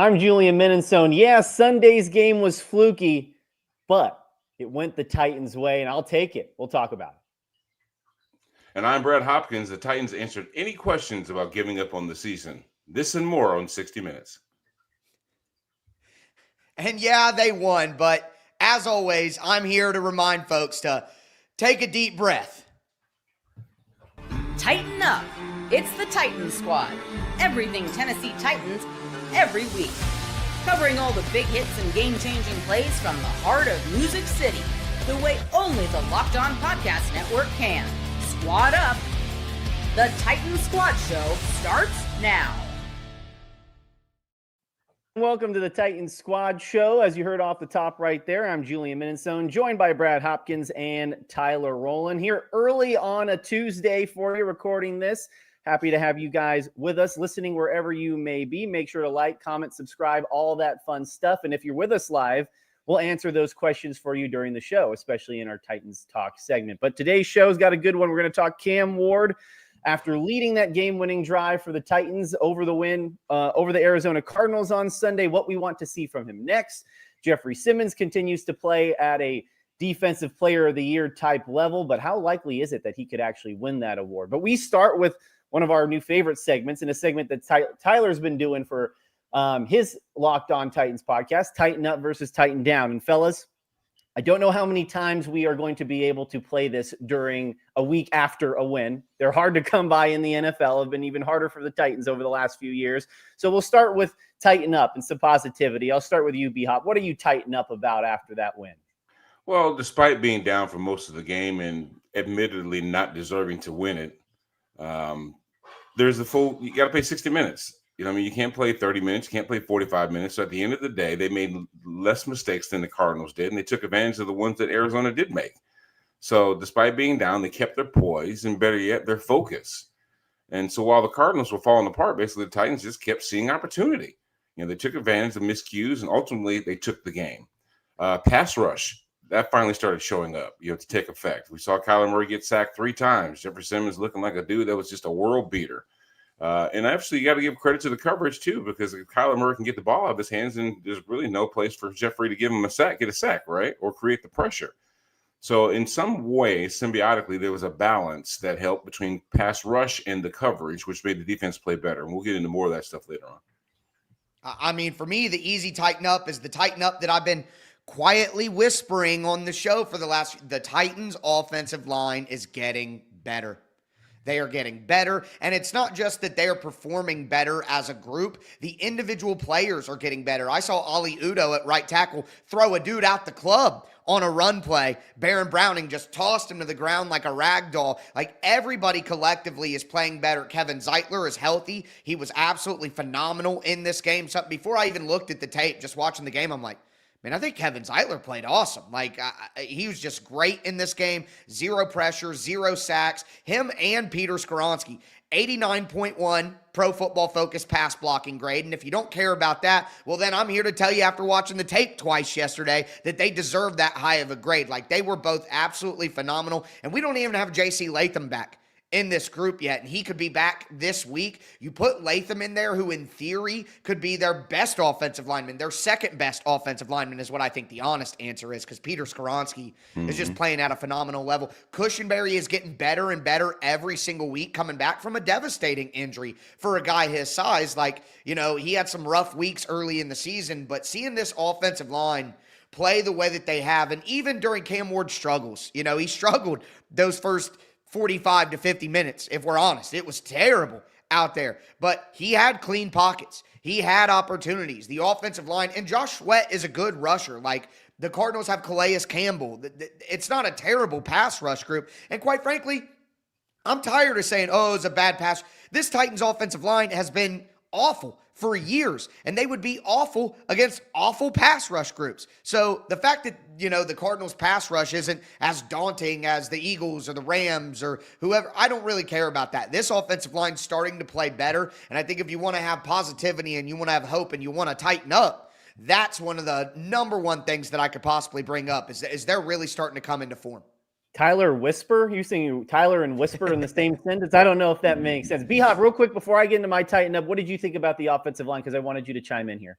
I'm Julian Menensone. Yeah, Sunday's game was fluky, but it went the Titans' way, and I'll take it. We'll talk about it. And I'm Brad Hopkins. The Titans answered any questions about giving up on the season. This and more on 60 Minutes. And yeah, they won, but as always, I'm here to remind folks to take a deep breath. Tighten up. It's the Titans Squad. Everything Tennessee Titans every week. Covering all the big hits and game-changing plays from the heart of Music City, the way only the Locked On Podcast Network can. Squad up. The Titans Squad Show starts now. Welcome to the Titans Squad Show. As you heard off the top right there, I'm Julian Menensone, joined by Brad Hopkins and Tyler Rowland here early on a Tuesday for you, recording this. Happy to have you guys with us, listening wherever you may be. Make sure to like, comment, subscribe, all that fun stuff. And if you're with us live, we'll answer those questions for you during the show, especially in our Titans Talk segment. But today's show's got a good one. We're going to talk Cam Ward. After leading that game-winning drive for the Titans over the Arizona Cardinals on Sunday, what we want to see from him next. Jeffery Simmons continues to play at a Defensive Player of the Year type level, but how likely is it that he could actually win that award? But we start with one of our new favorite segments, and a segment that Tyler's been doing for his Locked On Titans podcast, Tighten Up versus Tighten Down. And fellas, I don't know how many times we are going to be able to play this during a week after a win. They're hard to come by in the NFL, have been even harder for the Titans over the last few years. So we'll start with Tighten Up and some positivity. I'll start with you, B-Hop. What do you tighten up about after that win? Well, despite being down for most of the game and admittedly not deserving to win it, there's the full, you got to play 60 minutes. You know, I mean, you can't play 30 minutes, you can't play 45 minutes. So at the end of the day, they made less mistakes than the Cardinals did, and they took advantage of the ones that Arizona did make. So despite being down, they kept their poise and, better yet, their focus. And so while the Cardinals were falling apart, basically the Titans just kept seeing opportunity. You know, they took advantage of miscues, and ultimately they took the game. Pass rush, that finally started showing up, you know, to take effect. We saw Kyler Murray get sacked 3 times. Jeffery Simmons looking like a dude that was just a world beater. And actually, you got to give credit to the coverage, too, because if Kyler Murray can get the ball out of his hands, and there's really no place for Jeffery to give him get a sack, right, or create the pressure. So in some way, symbiotically, there was a balance that helped between pass rush and the coverage, which made the defense play better. And we'll get into more of that stuff later on. I mean, for me, the easy tighten up is the tighten up that I've been quietly whispering on the show for the Titans offensive line is getting better. They are getting better, and it's not just that they are performing better as a group. The individual players are getting better. I saw Ali Udoh at right tackle throw a dude out the club on a run play. Baron Browning just tossed him to the ground like a rag doll. Like, everybody collectively is playing better. Kevin Zeitler is healthy. He was absolutely phenomenal in this game. So before I even looked at the tape, just watching the game, I'm like, man, I think Kevin Zeitler played awesome. Like, he was just great in this game. 0 pressure, 0 sacks. Him and Peter Skoronski, 89.1 Pro Football Focus pass blocking grade. And if you don't care about that, well, then I'm here to tell you after watching the tape twice yesterday that they deserve that high of a grade. Like, they were both absolutely phenomenal. And we don't even have J.C. Latham back in this group yet, and he could be back this week. You put Latham in there, who in theory could be their best offensive lineman, their second best offensive lineman is what I think the honest answer is, because Peter Skoronski is just playing at a phenomenal level. Cushenberry is getting better and better every single week, coming back from a devastating injury for a guy his size. Like, you know, he had some rough weeks early in the season, but seeing this offensive line play the way that they have, and even during Cam Ward's struggles, you know, he struggled those first 45 to 50 minutes, if we're honest. It was terrible out there. But he had clean pockets. He had opportunities. The offensive line, and Josh Sweat is a good rusher. Like, the Cardinals have Calais Campbell. It's not a terrible pass rush group. And quite frankly, I'm tired of saying, oh, it's a bad pass. This Titans offensive line has been awful for years, and they would be awful against awful pass rush groups. So the fact that, you know, the Cardinals pass rush isn't as daunting as the Eagles or the Rams or whoever, I don't really care about that. This offensive line's starting to play better, and I think if you want to have positivity and you want to have hope and you want to tighten up, that's one of the number one things that I could possibly bring up is they're really starting to come into form. Tyler Whisper? You're saying Tyler and Whisper in the same sentence? I don't know if that makes sense. B-Hop, real quick before I get into my tighten up, what did you think about the offensive line? Because I wanted you to chime in here.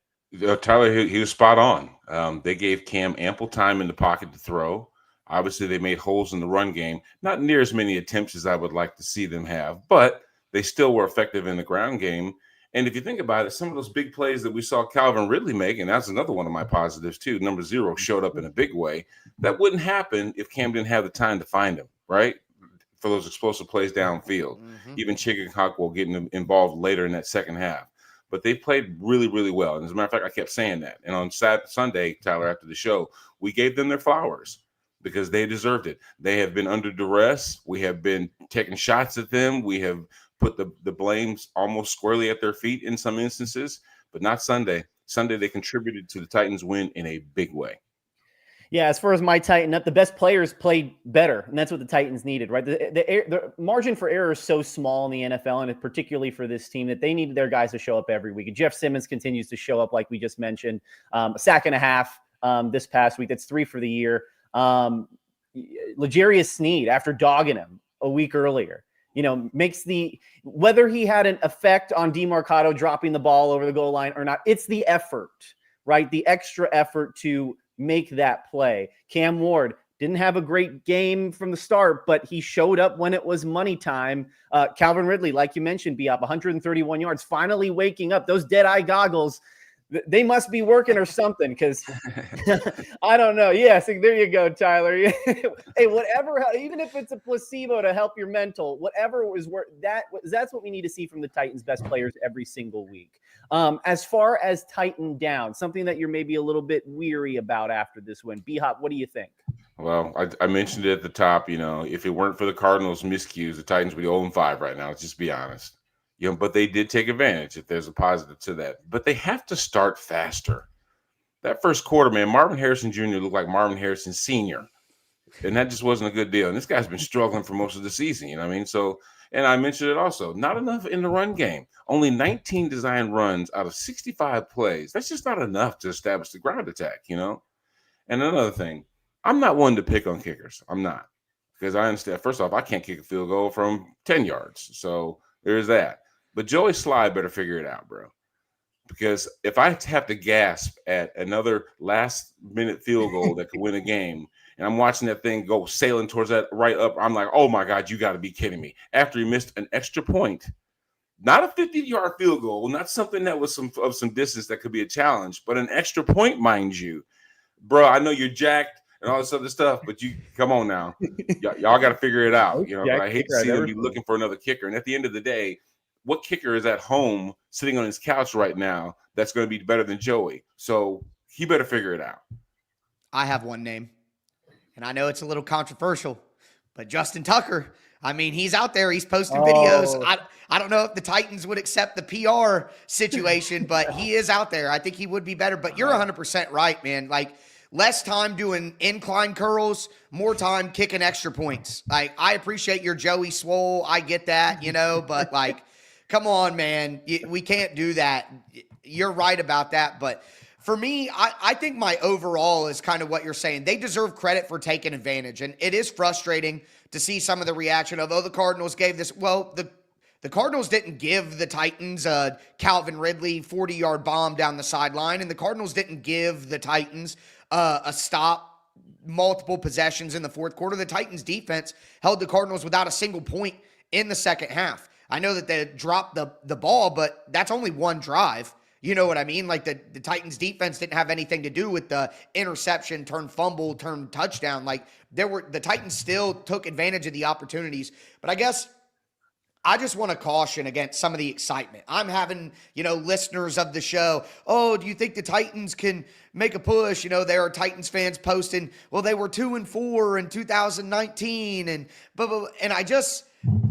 Tyler, he was spot on. They gave Cam ample time in the pocket to throw. Obviously, they made holes in the run game. Not near as many attempts as I would like to see them have, but they still were effective in the ground game. And if you think about it, some of those big plays that we saw Calvin Ridley make, and that's another one of my positives too, number 0 showed up in a big way. That wouldn't happen if Cam didn't have the time to find him, right? For those explosive plays downfield. Even Chicken Cockwell getting involved later in that second half. But they played really, really well. And as a matter of fact, I kept saying that. And on Sunday, Tyler, after the show, we gave them their flowers because they deserved it. They have been under duress. We have been taking shots at them. We have put the blames almost squarely at their feet in some instances, but not Sunday. Sunday, they contributed to the Titans' win in a big way. Yeah, as far as my Titan up, the best players played better, and that's what the Titans needed, right? The margin for error is so small in the NFL, and particularly for this team, that they needed their guys to show up every week. And Jeff Simmons continues to show up, like we just mentioned. A sack and a half this past week. That's 3 for the year. L'Jarius Sneed, after dogging him a week earlier, makes whether he had an effect on DeMarcado dropping the ball over the goal line or not, it's the effort, right? The extra effort to make that play. Cam Ward didn't have a great game from the start, but he showed up when it was money time. Calvin Ridley, like you mentioned, be up 131 yards, finally waking up. Those dead eye goggles, they must be working or something, because I don't know. Yeah, so there you go, Tyler. Hey, whatever, even if it's a placebo to help your mental, whatever is worth, that's what we need to see from the Titans' best players every single week. As far as Titan down, something that you're maybe a little bit weary about after this win, B-Hop, what do you think? Well, I mentioned it at the top. If it weren't for the Cardinals' miscues, the Titans would be 0-5 right now. Let's just be honest. But they did take advantage, if there's a positive to that. But they have to start faster. That first quarter, man, Marvin Harrison Jr. looked like Marvin Harrison Sr., and that just wasn't a good deal. And this guy's been struggling for most of the season, you know what I mean? So, and I mentioned it also, not enough in the run game. Only 19 design runs out of 65 plays. That's just not enough to establish the ground attack, And another thing, I'm not one to pick on kickers. I'm not. Because I understand, first off, I can't kick a field goal from 10 yards. So there's that. But Joey Sly better figure it out, bro. Because if I have to gasp at another last-minute field goal that could win a game, and I'm watching that thing go sailing towards that right up, I'm like, oh, my God, you got to be kidding me. After he missed an extra point, not a 50-yard field goal, not something that was of some distance that could be a challenge, but an extra point, mind you. Bro, I know you're jacked and all this other stuff, but you come on now. Y'all got to figure it out. I hate to see them be looking for another kicker. And at the end of the day, what kicker is at home sitting on his couch right now that's going to be better than Joey? So he better figure it out. I have one name, and I know it's a little controversial, but Justin Tucker. I mean, he's out there. He's posting videos. I don't know if the Titans would accept the PR situation, but he is out there. I think he would be better. But you're 100% right, man. Like, less time doing incline curls, more time kicking extra points. Like, I appreciate your Joey Swole. I get that, but like, come on, man. We can't do that. You're right about that. But for me, I think my overall is kind of what you're saying. They deserve credit for taking advantage. And it is frustrating to see some of the reaction of, the Cardinals gave this. Well, the Cardinals didn't give the Titans a Calvin Ridley 40-yard bomb down the sideline. And the Cardinals didn't give the Titans a stop, multiple possessions in the fourth quarter. The Titans defense held the Cardinals without a single point in the second half. I know that they dropped the ball, but that's only one drive. You know what I mean? Like the Titans defense didn't have anything to do with the interception, turn fumble, turn touchdown. Like the Titans still took advantage of the opportunities. But I guess I just want to caution against some of the excitement. I'm having, listeners of the show. Oh, do you think the Titans can make a push? There are Titans fans posting, well, they were 2-4 in 2019 and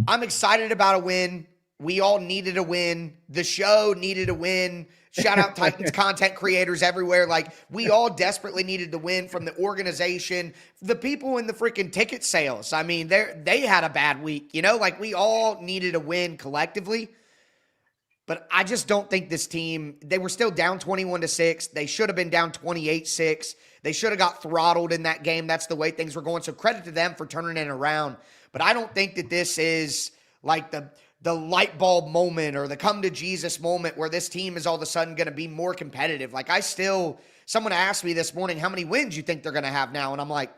I'm excited about a win. We all needed a win. The show needed a win. Shout out Titans content creators everywhere. Like, we all desperately needed the win from the organization, the people in the freaking ticket sales. I mean, they had a bad week, like we all needed a win collectively. But I just don't think this team, they were still down 21-6. They should have been down 28-6. They should have got throttled in that game. That's the way things were going. So credit to them for turning it around. But I don't think that this is like the the light bulb moment or the come to Jesus moment where this team is all of a sudden going to be more competitive. Like someone asked me this morning, how many wins you think they're going to have now? And I'm like,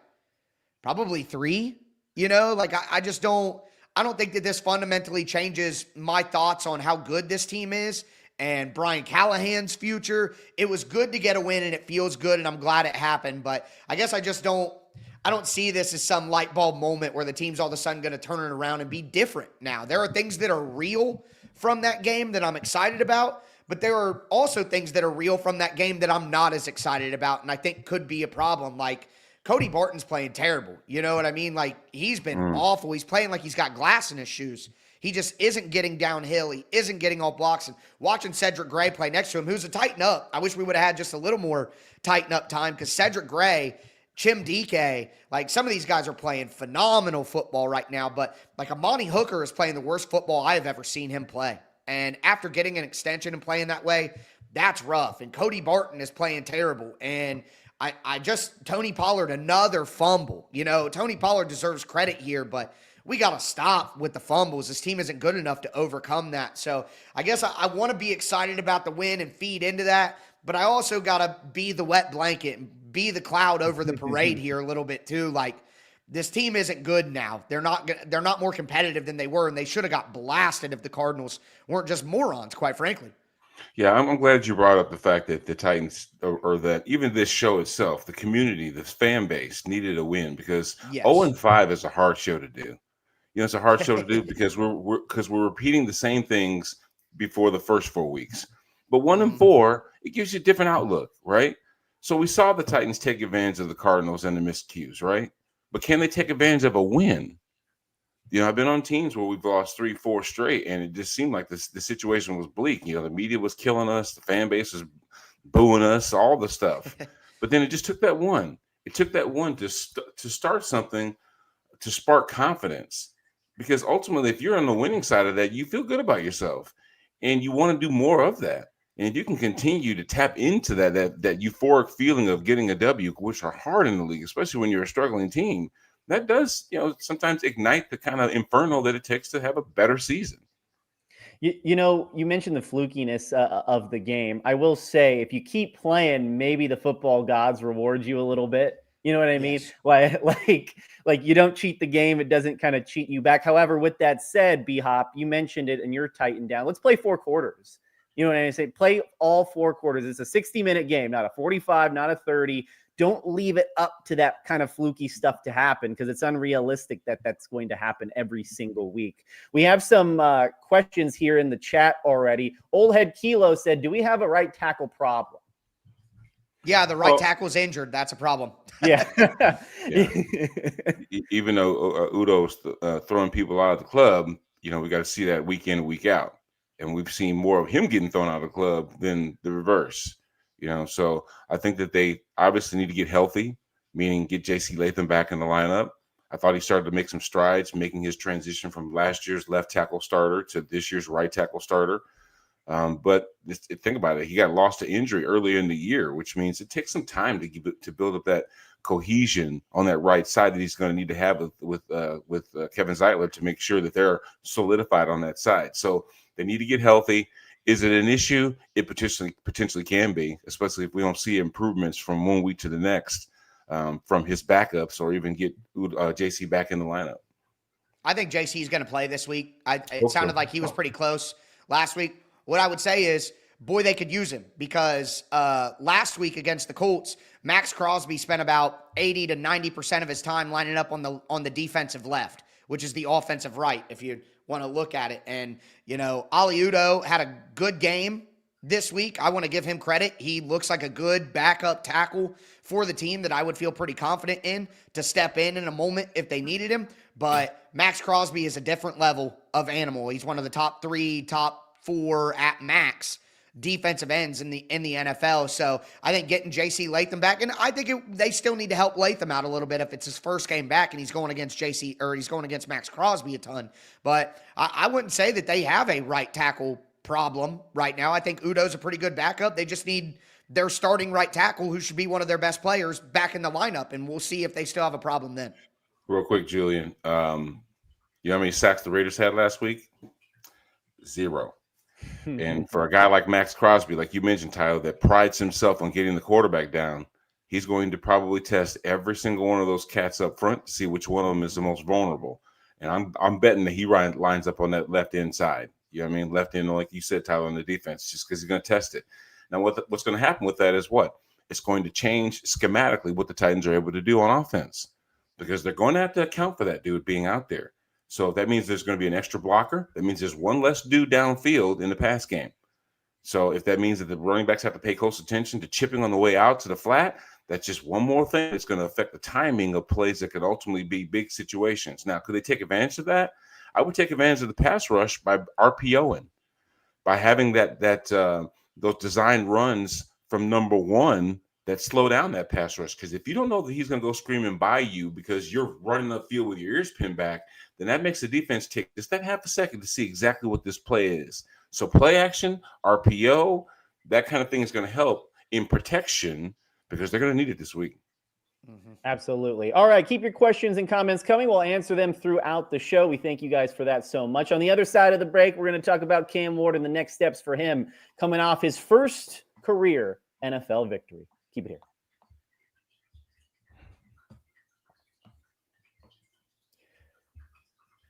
probably 3, like I don't think that this fundamentally changes my thoughts on how good this team is and Brian Callahan's future. It was good to get a win and it feels good and I'm glad it happened, but I guess I don't see this as some light bulb moment where the team's all of a sudden going to turn it around and be different now. There are things that are real from that game that I'm excited about, but there are also things that are real from that game that I'm not as excited about and I think could be a problem. Like Cody Barton's playing terrible. You know what I mean? Like he's been awful. He's playing like he's got glass in his shoes. He just isn't getting downhill. He isn't getting off blocks. And watching Cedric Gray play next to him, who's a tighten up. I wish we would have had just a little more tighten up time because Cedric Gray, Chim DK, like some of these guys are playing phenomenal football right now. But like Amani Hooker is playing the worst football I have ever seen him play. And after getting an extension and playing that way, that's rough. And Cody Barton is playing terrible. And Tony Pollard, another fumble. Tony Pollard deserves credit here, but we got to stop with the fumbles. This team isn't good enough to overcome that. So I guess I want to be excited about the win and feed into that, but I also got to be the wet blanket and be the cloud over the parade here a little bit too. Like this team isn't good now. They're not more competitive than they were, and they should have got blasted if the Cardinals weren't just morons, quite frankly. Yeah, I'm glad you brought up the fact that the Titans, or that even this show itself, the community, the fan base needed a win because 0-5 is a hard show to do. It's a hard show to do because we're repeating the same things before the first 4 weeks. But 1-4, it gives you a different outlook, right? So we saw the Titans take advantage of the Cardinals and the miscues, right? But can they take advantage of a win? I've been on teams where we've lost 3-4 straight, and it just seemed like the situation was bleak. The media was killing us, the fan base was booing us, all the stuff. But then it just took that one. It took that one to start something, to spark confidence. Because ultimately, if you're on the winning side of that, you feel good about yourself, and you want to do more of that. And if you can continue to tap into that euphoric feeling of getting a W, which are hard in the league, especially when you're a struggling team, that does, sometimes ignite the kind of inferno that it takes to have a better season. You mentioned the flukiness of the game. I will say, if you keep playing, maybe the football gods reward you a little bit. You know what I mean? Like you don't cheat the game. It doesn't kind of cheat you back. However, with that said, B-Hop, you mentioned it and you're tightened down. Let's play 4 quarters. You know what I say? Play all 4 quarters. It's a 60-minute game, not a 45, not a 30. Don't leave it up to that kind of fluky stuff to happen because it's unrealistic that that's going to happen every single week. We have some questions here in the chat already. Old Head Kilo said, do we have a right tackle problem? Yeah, the right tackle's injured. That's a problem. Yeah. Even though Udo's throwing people out of the club, we got to see that week in, week out. And we've seen more of him getting thrown out of the club than the reverse. So I think that they obviously need to get healthy, meaning get J.C. Latham back in the lineup. I thought he started to make some strides, making his transition from last year's left tackle starter to this year's right tackle starter. But think about it. He got lost to injury earlier in the year, which means it takes some time to build up that cohesion on that right side that he's going to need to have with Kevin Zeitler to make sure that they're solidified on that side. So they need to get healthy. Is it an issue? It potentially can be, especially if we don't see improvements from 1 week to the next from his backups or even get JC back in the lineup. I think JC is going to play this week. It sounded like he was pretty close last week. What I would say is, boy, they could use him because last week against the Colts, Max Crosby spent about 80 to 90% of his time lining up on the defensive left, which is the offensive right, if you want to look at it. And, Ali Udo had a good game this week. I want to give him credit. He looks like a good backup tackle for the team that I would feel pretty confident in to step in a moment if they needed him. But Max Crosby is a different level of animal. He's one of the top 3, top 4 at max defensive ends in the NFL. So I think getting J.C. Latham back, and I think they still need to help Latham out a little bit if it's his first game back and he's going against he's going against Max Crosby a ton. But I wouldn't say that they have a right tackle problem right now. I think Udo's a pretty good backup. They just need their starting right tackle, who should be one of their best players, back in the lineup, and we'll see if they still have a problem then. Real quick, Julian, you know how many sacks the Raiders had last week? Zero. And for a guy like Max Crosby, like you mentioned, Tyler, that prides himself on getting the quarterback down, he's going to probably test every single one of those cats up front to see which one of them is the most vulnerable. And I'm betting that he lines up on that left inside. You know what I mean? Left end, like you said, Tyler, on the defense, just because he's going to test it. Now, what's going to happen with that is what? It's going to change schematically what the Titans are able to do on offense, because they're going to have to account for that dude being out there. So if that means there's going to be an extra blocker, that means there's one less dude downfield in the pass game. So if that means that the running backs have to pay close attention to chipping on the way out to the flat, that's just one more thing that's going to affect the timing of plays that could ultimately be big situations. Now, could they take advantage of that? I would take advantage of the pass rush by RPOing, by having those design runs from number one that slow down that pass rush. Because if you don't know that he's going to go screaming by you because you're running the field with your ears pinned back, then that makes the defense take just that half a second to see exactly what this play is. So play action, RPO, that kind of thing is going to help in protection because they're going to need it this week. Absolutely. All right. Keep your questions and comments coming. We'll answer them throughout the show. We thank you guys for that so much. On the other side of the break, we're going to talk about Cam Ward and the next steps for him coming off his first career NFL victory. Keep it here.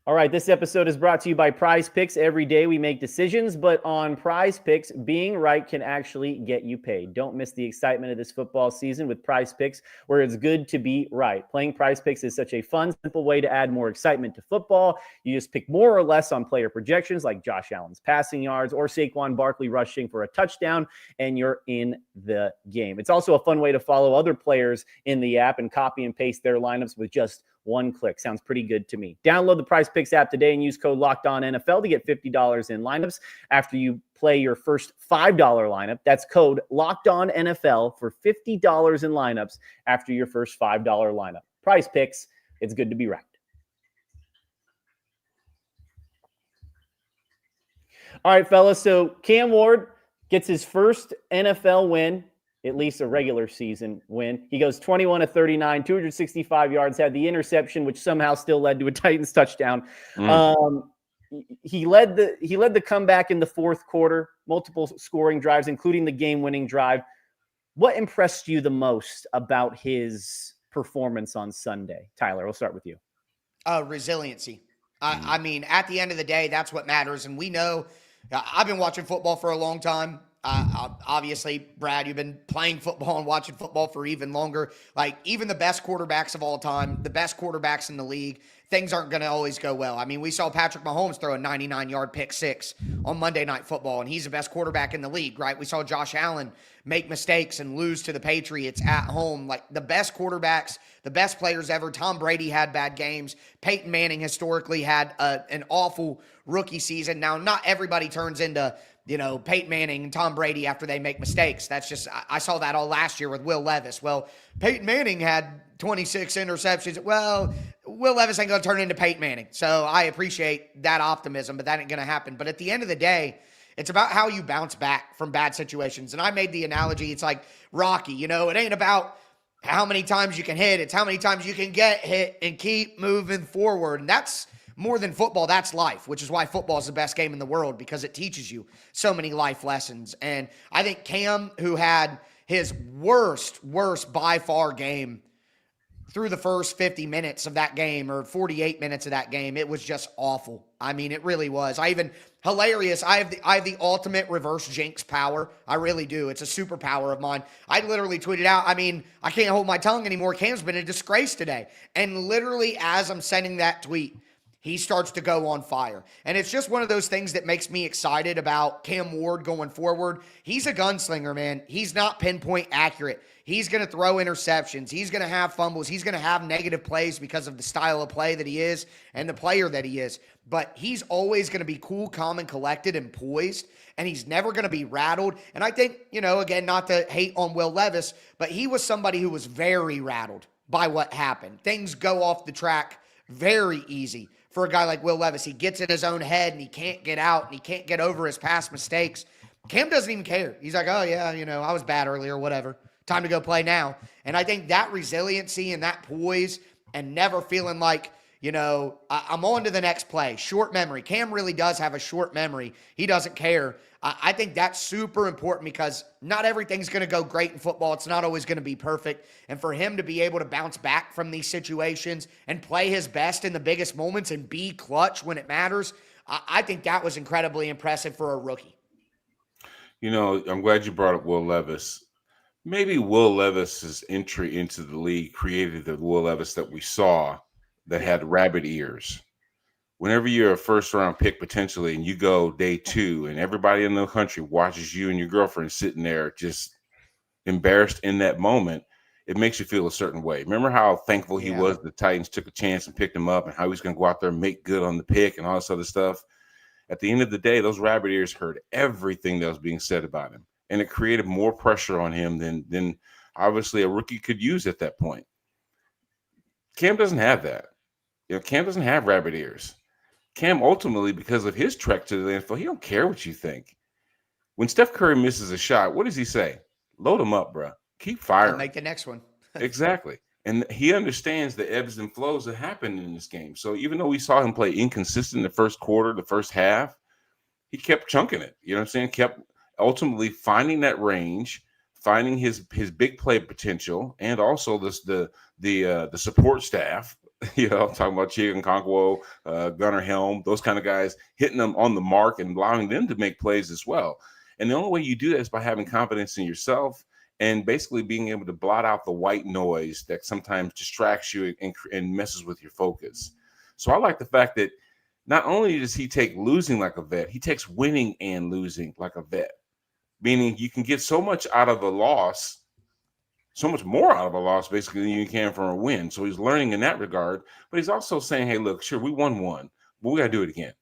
All right, this episode is brought to you by PrizePicks. Every day we make decisions, but on PrizePicks, being right can actually get you paid. Don't miss the excitement of this football season with PrizePicks, where it's good to be right. Playing PrizePicks is such a fun, simple way to add more excitement to football. You just pick more or less on player projections like Josh Allen's passing yards or Saquon Barkley rushing for a touchdown, and you're in the game. It's also a fun way to follow other players in the app and copy and paste their lineups with just one click. Sounds pretty good to me. Download the PrizePicks app today and use code LOCKEDONNFL to get $50 in lineups after you play your first $5 lineup. That's code LOCKEDONNFL for $50 in lineups after your first $5 lineup. PrizePicks, it's good to be right. All right, fellas. So Cam Ward gets his first NFL win, at least a regular season win. He goes 21-39, 265 yards, had the interception, which somehow still led to a Titans touchdown. He led the comeback in the fourth quarter, multiple scoring drives, including the game-winning drive. What impressed you the most about his performance on Sunday? Tyler, we'll start with you. Resiliency. I mean, at the end of the day, that's what matters. And we know, I've been watching football for a long time. Obviously, Brad, you've been playing football and watching football for even longer. Like, even the best quarterbacks of all time, the best quarterbacks in the league, things aren't going to always go well. I mean, we saw Patrick Mahomes throw a 99-yard pick six on Monday Night Football, and he's the best quarterback in the league, right? We saw Josh Allen make mistakes and lose to the Patriots at home. Like, the best quarterbacks, the best players ever. Tom Brady had bad games. Peyton Manning historically had an awful rookie season. Now, not everybody turns into Peyton Manning and Tom Brady after they make mistakes. That's just, I saw that all last year with Will Levis. Well, Peyton Manning had 26 interceptions. Well, Will Levis ain't going to turn into Peyton Manning. So I appreciate that optimism, but that ain't going to happen. But at the end of the day, it's about how you bounce back from bad situations. And I made the analogy, it's like Rocky, it ain't about how many times you can hit. It's how many times you can get hit and keep moving forward. And that's more than football, that's life, which is why football is the best game in the world, because it teaches you so many life lessons. And I think Cam, who had his worst by far game through the first 50 minutes of that game, or 48 minutes of that game, it was just awful. I mean, it really was. Hilarious. I have the ultimate reverse jinx power. I really do. It's a superpower of mine. I literally tweeted out, I can't hold my tongue anymore. Cam's been a disgrace today. And literally as I'm sending that tweet, he starts to go on fire. And it's just one of those things that makes me excited about Cam Ward going forward. He's a gunslinger, man. He's not pinpoint accurate. He's going to throw interceptions. He's going to have fumbles. He's going to have negative plays because of the style of play that he is and the player that he is. But he's always going to be cool, calm, and collected and poised. And he's never going to be rattled. And I think, again, not to hate on Will Levis, but he was somebody who was very rattled by what happened. Things go off the track very easy for a guy like Will Levis. He gets in his own head and he can't get out and he can't get over his past mistakes. Cam doesn't even care. He's like, oh yeah, I was bad earlier, whatever. Time to go play now. And I think that resiliency and that poise and never feeling like, I'm on to the next play. Short memory. Cam really does have a short memory. He doesn't care. I think that's super important because not everything's going to go great in football. It's not always going to be perfect. And for him to be able to bounce back from these situations and play his best in the biggest moments and be clutch when it matters, I think that was incredibly impressive for a rookie. I'm glad you brought up Will Levis. Maybe Will Levis's entry into the league created the Will Levis that we saw that had rabbit ears. Whenever you're a first-round pick potentially and you go day 2 and everybody in the country watches you and your girlfriend sitting there just embarrassed in that moment, it makes you feel a certain way. Remember how thankful he was the Titans took a chance and picked him up and how he was going to go out there and make good on the pick and all this other stuff? At the end of the day, those rabbit ears heard everything that was being said about him, and it created more pressure on him than obviously a rookie could use at that point. Cam doesn't have that. Cam doesn't have rabbit ears. Cam ultimately, because of his trek to the NFL, he don't care what you think. When Steph Curry misses a shot, what does he say? Load him up, bro. Keep firing. I'll make the next one. Exactly. And he understands the ebbs and flows that happen in this game. So even though we saw him play inconsistent in the first quarter, the first half, he kept chunking it. You know what I'm saying? Kept ultimately finding that range, finding his big play potential, and also the support staff. I'm talking about Chiga Okonkwo, Gunnar Helm, those kind of guys, hitting them on the mark and allowing them to make plays as well. And the only way you do that is by having confidence in yourself and basically being able to blot out the white noise that sometimes distracts you and messes with your focus. So I like the fact that not only does he take losing like a vet, he takes winning and losing like a vet, meaning you can get so much out of a loss, so much more out of a loss basically than you can from a win. So he's learning in that regard, but he's also saying, hey, look, sure, we won one, but we got to do it again.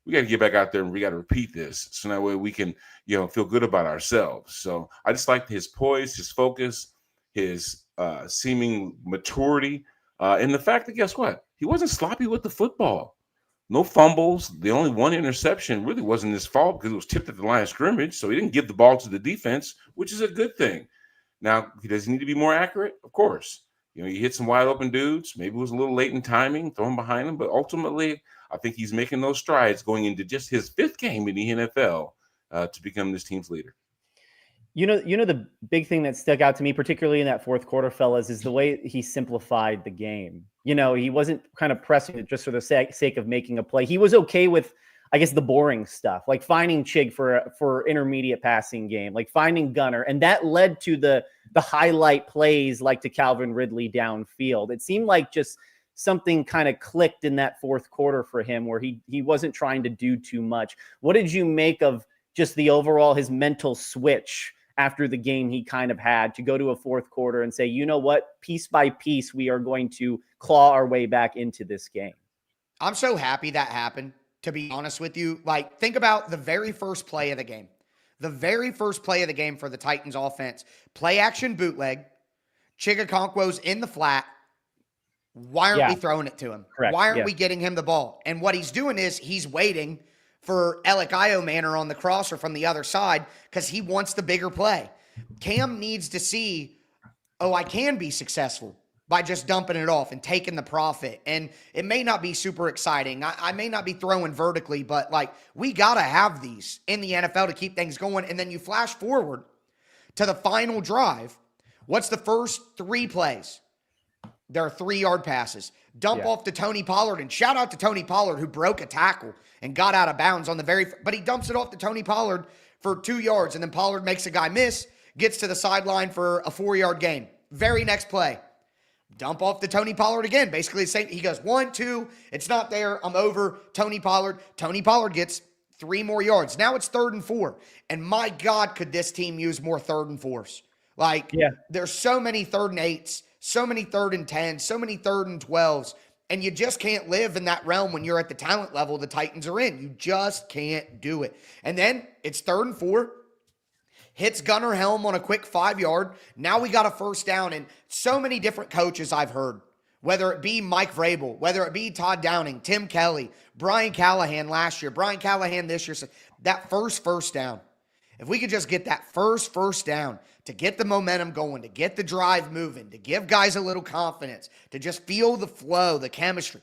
We got to get back out there and we got to repeat this. So that way we can, feel good about ourselves. So I just like his poise, his focus, his seeming maturity, and the fact that, guess what? He wasn't sloppy with the football. No fumbles. The only one interception really wasn't his fault because it was tipped at the line of scrimmage. So he didn't give the ball to the defense, which is a good thing. Now, does he need to be more accurate? Of course. He hit some wide open dudes. Maybe it was a little late in timing, throwing behind him. But ultimately, I think he's making those strides going into just his 5th game in the NFL to become this team's leader. The big thing that stuck out to me, particularly in that fourth quarter, fellas, is the way he simplified the game. He wasn't kind of pressing it just for the sake of making a play. He was okay with, I guess, the boring stuff, like finding Chig for intermediate passing game, like finding Gunnar. And that led to the highlight plays like to Calvin Ridley downfield. It seemed like just something kind of clicked in that fourth quarter for him where he wasn't trying to do too much. What did you make of just the overall, his mental switch after the game he kind of had to go to a fourth quarter and say, you know what, piece by piece, we are going to claw our way back into this game? I'm so happy that happened, to be honest with you. Like, think about the very first play of the game. The very first play of the game for the Titans offense, play action bootleg, Chiga Okonkwo's in the flat. Why aren't we throwing it to him? Correct. Why aren't we getting him the ball? And what he's doing is he's waiting for Alec Manor on the crosser from the other side because he wants the bigger play. Cam needs to see, I can be successful by just dumping it off and taking the profit. And it may not be super exciting. I may not be throwing vertically, but we got to have these in the NFL to keep things going. And then you flash forward to the final drive. What's the first 3 plays? There are 3-yard passes. Dump off to Tony Pollard, and shout out to Tony Pollard who broke a tackle and got out of bounds on but he dumps it off to Tony Pollard for 2 yards, and then Pollard makes a guy miss, gets to the sideline for a 4-yard gain. Very next play, dump off to Tony Pollard again. Basically the same. He goes 1, 2, it's not there. I'm over. Tony Pollard gets 3 more yards. Now it's 3rd and 4. And my God, could this team use more 3rd and 4s? There's so many 3rd and 8s. So many 3rd and 10s, so many 3rd and 12s, and you just can't live in that realm when you're at the talent level the Titans are in. You just can't do it. And then it's 3rd and 4, hits Gunnar Helm on a quick 5-yard. Now we got a first down, and so many different coaches I've heard, whether it be Mike Vrabel, whether it be Todd Downing, Tim Kelly, Brian Callahan last year, Brian Callahan this year, that first down. If we could just get that first down to get the momentum going, to get the drive moving, to give guys a little confidence, to just feel the flow, the chemistry.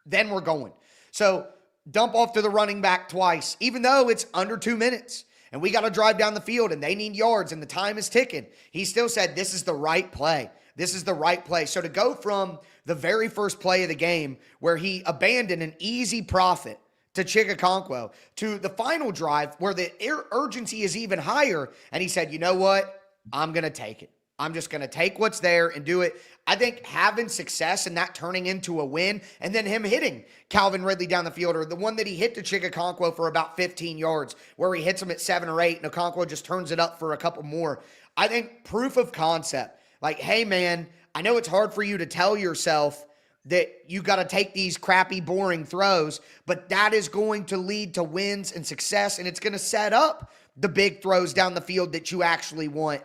then we're going. So dump off to the running back twice, even though it's under 2 minutes and we got to drive down the field and they need yards and the time is ticking. He still said, this is the right play. This is the right play. So to go from the very first play of the game where he abandoned an easy profit to Chigakonkwo to the final drive where the urgency is even higher. And he said, you know what? I'm going to take it. I'm just going to take what's there and do it. I think having success and that turning into a win, and then him hitting Calvin Ridley down the field, or the one that he hit to Chigakonkwo for about 15 yards, where he hits him at 7 or 8, and Okonkwo just turns it up for a couple more. I think proof of concept. Like, hey, man, I know it's hard for you to tell yourself that you got to take these crappy, boring throws, but that is going to lead to wins and success, and it's going to set up the big throws down the field that you actually want.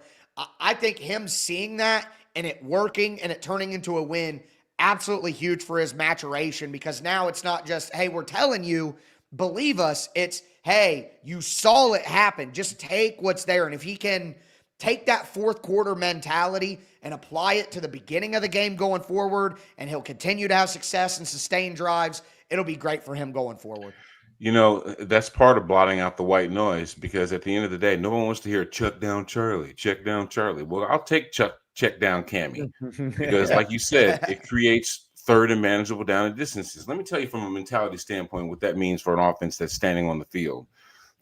I think him seeing that and it working and it turning into a win, absolutely huge for his maturation, because now it's not just, hey, we're telling you, believe us. It's, hey, you saw it happen. Just take what's there. And if he can take that fourth quarter mentality and apply it to the beginning of the game going forward, and he'll continue to have success and sustain drives, it'll be great for him going forward. You know, that's part of blotting out the white noise, because at the end of the day, no one wants to hear check down Charlie, check down Charlie. Well, I'll take check down Cammy, because like you said, it creates third and manageable down and distances. Let me tell you from a mentality standpoint what that means for an offense that's standing on the field.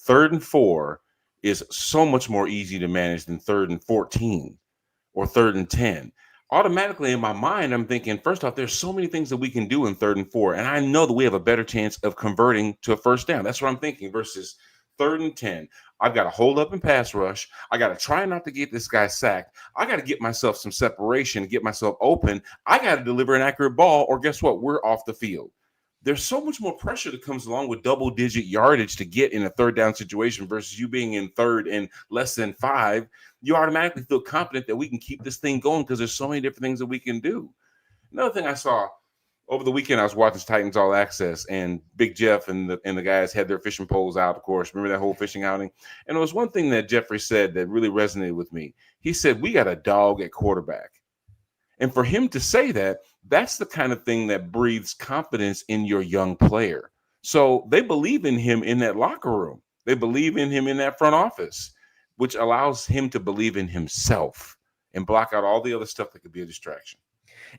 3rd and 4 is so much more easy to manage than 3rd and 14 or 3rd and 10. Automatically in my mind, I'm thinking, first off, there's so many things that we can do in 3rd and 4, and I know that we have a better chance of converting to a first down. That's what I'm thinking, versus 3rd and 10. I've got to hold up and pass rush. I got to try not to get this guy sacked. I got to get myself some separation, get myself open. I got to deliver an accurate ball, or guess what? We're off the field. There's so much more pressure that comes along with double-digit yardage to get in a 3rd down situation versus you being in 3rd and less than 5. You automatically feel confident that we can keep this thing going because there's so many different things that we can do. Another thing I saw over the weekend, I was watching Titans All Access, and Big Jeff and the guys had their fishing poles out, of course. Remember that whole fishing outing? And there was one thing that Jeffrey said that really resonated with me. He said, we got a dog at quarterback. And for him to say that, that's the kind of thing that breathes confidence in your young player. So they believe in him in that locker room. They believe in him in that front office, which allows him to believe in himself and block out all the other stuff that could be a distraction.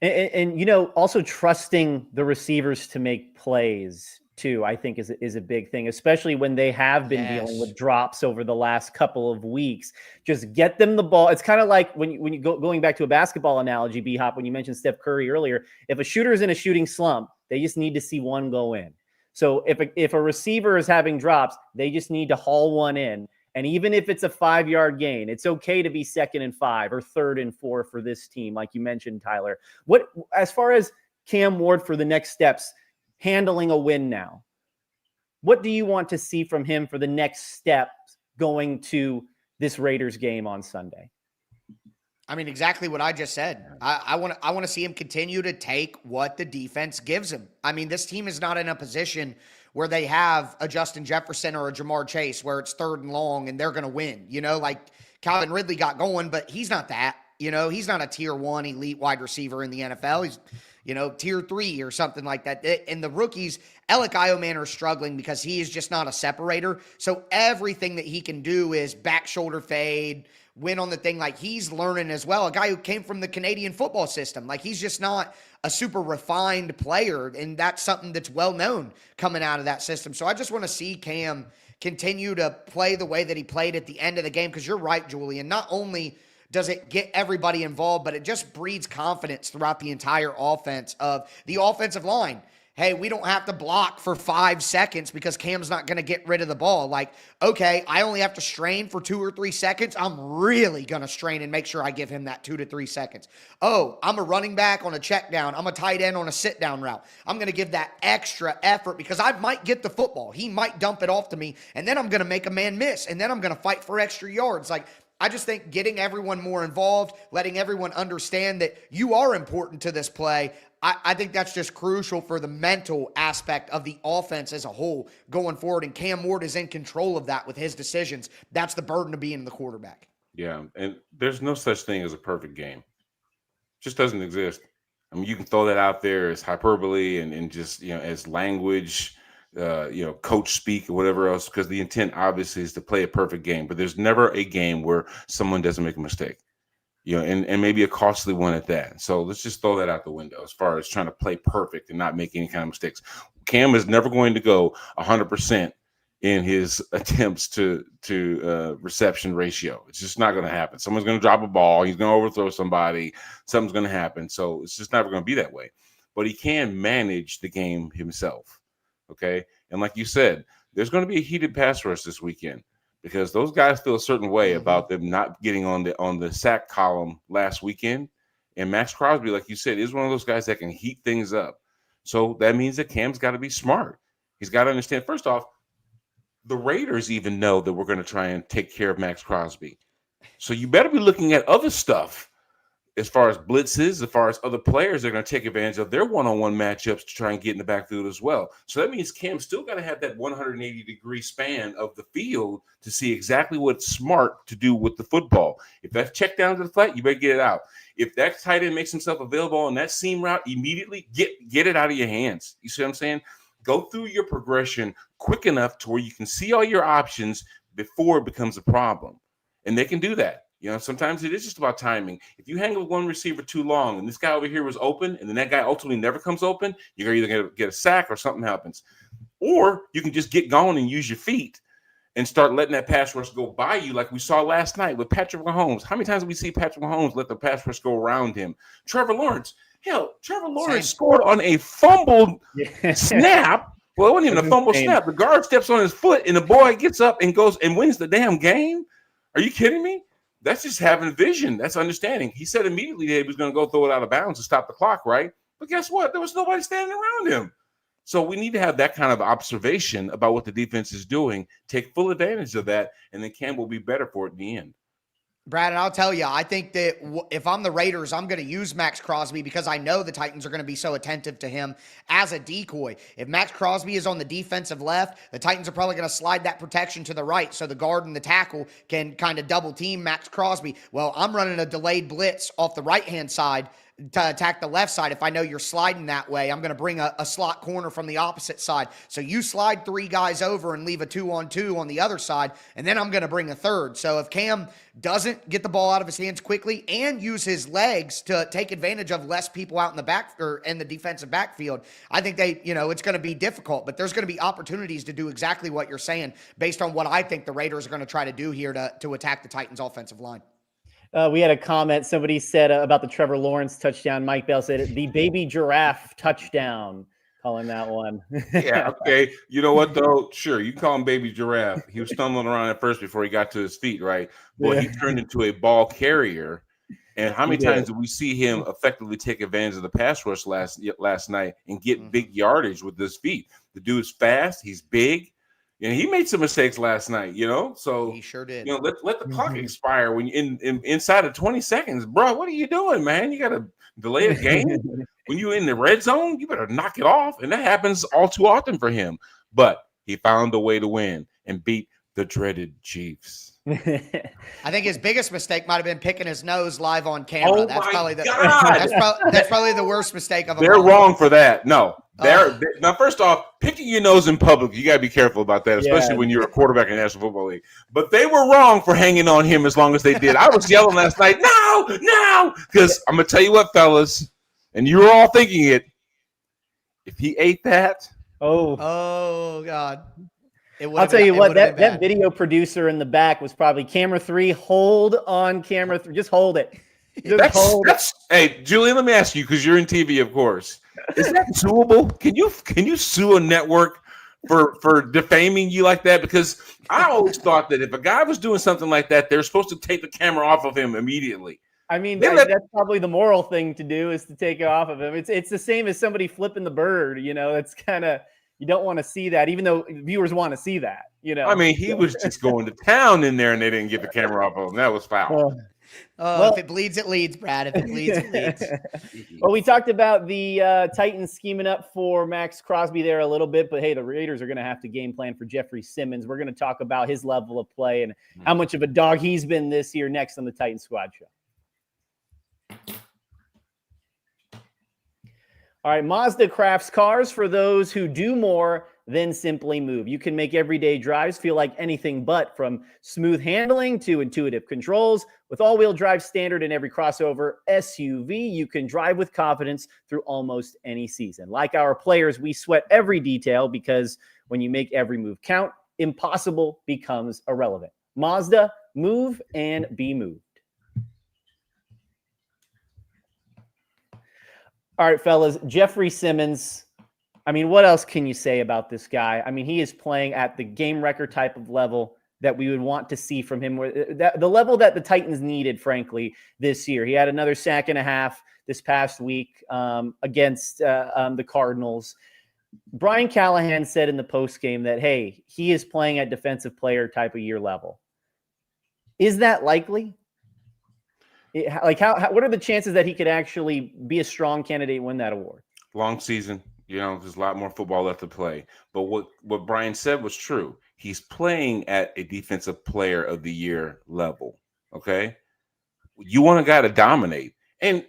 And you know, also trusting the receivers to make plays too, I think is a big thing, especially when they have been dealing with drops over the last couple of weeks. Just get them the ball. It's kind of like when you going back to a basketball analogy, B-Hop, when you mentioned Steph Curry earlier, if a shooter is in a shooting slump, they just need to see one go in. So if a receiver is having drops, they just need to haul one in. And even if it's a 5-yard gain, it's okay to be 2nd and 5 or 3rd and 4 for this team, like you mentioned, Tyler. What, as far as Cam Ward for the next steps, handling a win now, what do you want to see from him for the next step going to this Raiders game on Sunday? I mean, exactly what I just said. I want to see him continue to take what the defense gives him. I mean, this team is not in a position where they have a Justin Jefferson or a Jamar Chase where it's 3rd and long and they're going to win. You know, like Calvin Ridley got going, but he's not that. You know, he's not a tier 1 elite wide receiver in the NFL. He's, you know, tier 3 or something like that. And the rookies, Alec Ioman, are struggling because he is just not a separator. So everything that he can do is back shoulder fade, win on the thing. Like, he's learning as well. A guy who came from the Canadian football system. Like, he's just not a super refined player. And that's something that's well known coming out of that system. So I just want to see Cam continue to play the way that he played at the end of the game. Because you're right, Julian. Not only does it get everybody involved, but it just breeds confidence throughout the entire offense of the offensive line. Hey, we don't have to block for 5 seconds because Cam's not going to get rid of the ball. Like, okay, I only have to strain for 2 or 3 seconds. I'm really going to strain and make sure I give him that 2 to 3 seconds. Oh, I'm a running back on a check down. I'm a tight end on a sit down route. I'm going to give that extra effort because I might get the football. He might dump it off to me, and then I'm going to make a man miss, and then I'm going to fight for extra yards. Like, I just think getting everyone more involved, letting everyone understand that you are important to this play, I think that's just crucial for the mental aspect of the offense as a whole going forward. And Cam Ward is in control of that with his decisions. That's the burden of being the quarterback. Yeah, and there's no such thing as a perfect game. It just doesn't exist. I mean, you can throw that out there as hyperbole and just, as language, coach speak or whatever else, because the intent obviously is to play a perfect game. But there's never a game where someone doesn't make a mistake, and maybe a costly one at that. So let's just throw that out the window as far as trying to play perfect and not make any kind of mistakes. Cam is never going to go 100% in his attempts to reception ratio. It's just not going to happen. Someone's going to drop a ball. He's going to overthrow somebody. Something's going to happen. So it's just never going to be that way. But he can manage the game himself. Okay. And like you said, there's going to be a heated pass rush this weekend because those guys feel a certain way about them not getting on the sack column last weekend. And Max Crosby, like you said, is one of those guys that can heat things up. So that means that Cam's got to be smart. He's got to understand, first off, the Raiders even know that we're going to try and take care of Max Crosby. So you better be looking at other stuff as far as blitzes, as far as other players that are going to take advantage of their one-on-one matchups to try and get in the backfield as well. So that means Cam's still got to have that 180-degree span of the field to see exactly what's smart to do with the football. If that's checked down to the flat, you better get it out. If that tight end makes himself available on that seam route, immediately get it out of your hands. You see what I'm saying? Go through your progression quick enough to where you can see all your options before it becomes a problem. And they can do that. Sometimes it is just about timing. If you hang with one receiver too long and this guy over here was open and then that guy ultimately never comes open, you're either going to get a sack or something happens. Or you can just get going and use your feet and start letting that pass rush go by you like we saw last night with Patrick Mahomes. How many times did we see Patrick Mahomes let the pass rush go around him? Trevor Lawrence scored on a fumbled snap. Well, it wasn't even a fumble snap. The guard steps on his foot, and the boy gets up and goes and wins the damn game. Are you kidding me? That's just having vision. That's understanding. He said immediately that he was going to go throw it out of bounds to stop the clock, right? But guess what? There was nobody standing around him. So we need to have that kind of observation about what the defense is doing, take full advantage of that, and then Cam will be better for it in the end. Brad, and I'll tell you, I think that if I'm the Raiders, I'm going to use Max Crosby because I know the Titans are going to be so attentive to him as a decoy. If Max Crosby is on the defensive left, the Titans are probably going to slide that protection to the right so the guard and the tackle can kind of double team Max Crosby. Well, I'm running a delayed blitz off the right-hand side to attack the left side. If I know you're sliding that way, I'm going to bring a slot corner from the opposite side. So you slide three guys over and leave a 2-on-2 on the other side, and then I'm going to bring a third. So if Cam doesn't get the ball out of his hands quickly and use his legs to take advantage of less people out in the back or in the defensive backfield, I think it's going to be difficult, but there's going to be opportunities to do exactly what you're saying based on what I think the Raiders are going to try to do here to attack the Titans offensive line. We had a comment. Somebody said about the Trevor Lawrence touchdown. Mike Bell said the baby giraffe touchdown, calling that one. Yeah, okay. You know what, though? Sure, you can call him baby giraffe. He was stumbling around at first before he got to his feet, right? But he turned into a ball carrier. And how many times did we see him effectively take advantage of the pass rush last night and get big yardage with his feet? The dude's fast. He's big. And he made some mistakes last night, So he sure did. Let the clock expire when you inside of 20 seconds, bro. What are you doing, man? You got to delay a game when you're in the red zone. You better knock it off, and that happens all too often for him. But he found a way to win and beat the dreaded Chiefs. I think his biggest mistake might have been picking his nose live on camera. Oh that's my probably God. That's probably the worst mistake of them. They're wrong for that. No. Now, first off, picking your nose in public, you got to be careful about that, especially when you're a quarterback in the National Football League. But they were wrong for hanging on him as long as they did. I was yelling last night, no, because I'm going to tell you what, fellas, and you were all thinking it. If he ate that. Oh, God. I'll tell you what, that video producer in the back was probably camera 3. Hold on camera 3. Just hold it. Hey, Julian, let me ask you, because you're in TV, of course. Is that suable? Can you sue a network for defaming you like that? Because I always thought that if a guy was doing something like that, they're supposed to take the camera off of him immediately. I mean, that's probably the moral thing to do, is to take it off of him. It's the same as somebody flipping the bird. That's kind of, you don't want to see that, even though viewers want to see that. I mean, he was just going to town in there, and they didn't get the camera off of him. That was foul. If it bleeds, it leads, Brad. If it bleeds, it leads. Well, we talked about the Titans scheming up for Max Crosby there a little bit, but hey, the Raiders are going to have to game plan for Jeffery Simmons. We're going to talk about his level of play and how much of a dog he's been this year next on the Titan Squad Show. All right, Mazda crafts cars for those who do more than simply move. You can make everyday drives feel like anything but, from smooth handling to intuitive controls. With all-wheel drive standard in every crossover SUV, you can drive with confidence through almost any season. Like our players, we sweat every detail because when you make every move count, impossible becomes irrelevant. Mazda, move and be moved. All right, fellas, Jeffery Simmons. I mean, what else can you say about this guy? I mean, he is playing at the game record type of level that we would want to see from him, the level that the Titans needed, frankly, this year. He had another sack and a half this past week against the Cardinals. Brian Callahan said in the postgame that, hey, he is playing at defensive player type of year level. Is that likely? What are the chances that he could actually be a strong candidate and win that award? Long season, there's a lot more football left to play. But what Brian said was true. He's playing at a defensive player of the year level. Okay, you want a guy to dominate, and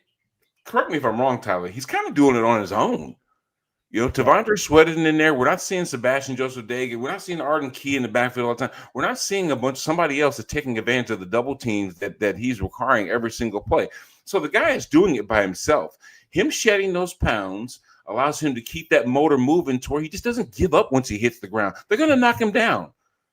correct me if I'm wrong, Tyler. He's kind of doing it on his own. Tavondre Sweating in there. We're not seeing Sebastian Joseph Dagan. We're not seeing Arden Key in the backfield all the time. We're not seeing somebody else that's taking advantage of the double teams that he's requiring every single play. So the guy is doing it by himself. Him shedding those pounds allows him to keep that motor moving to where he just doesn't give up once he hits the ground. They're going to knock him down.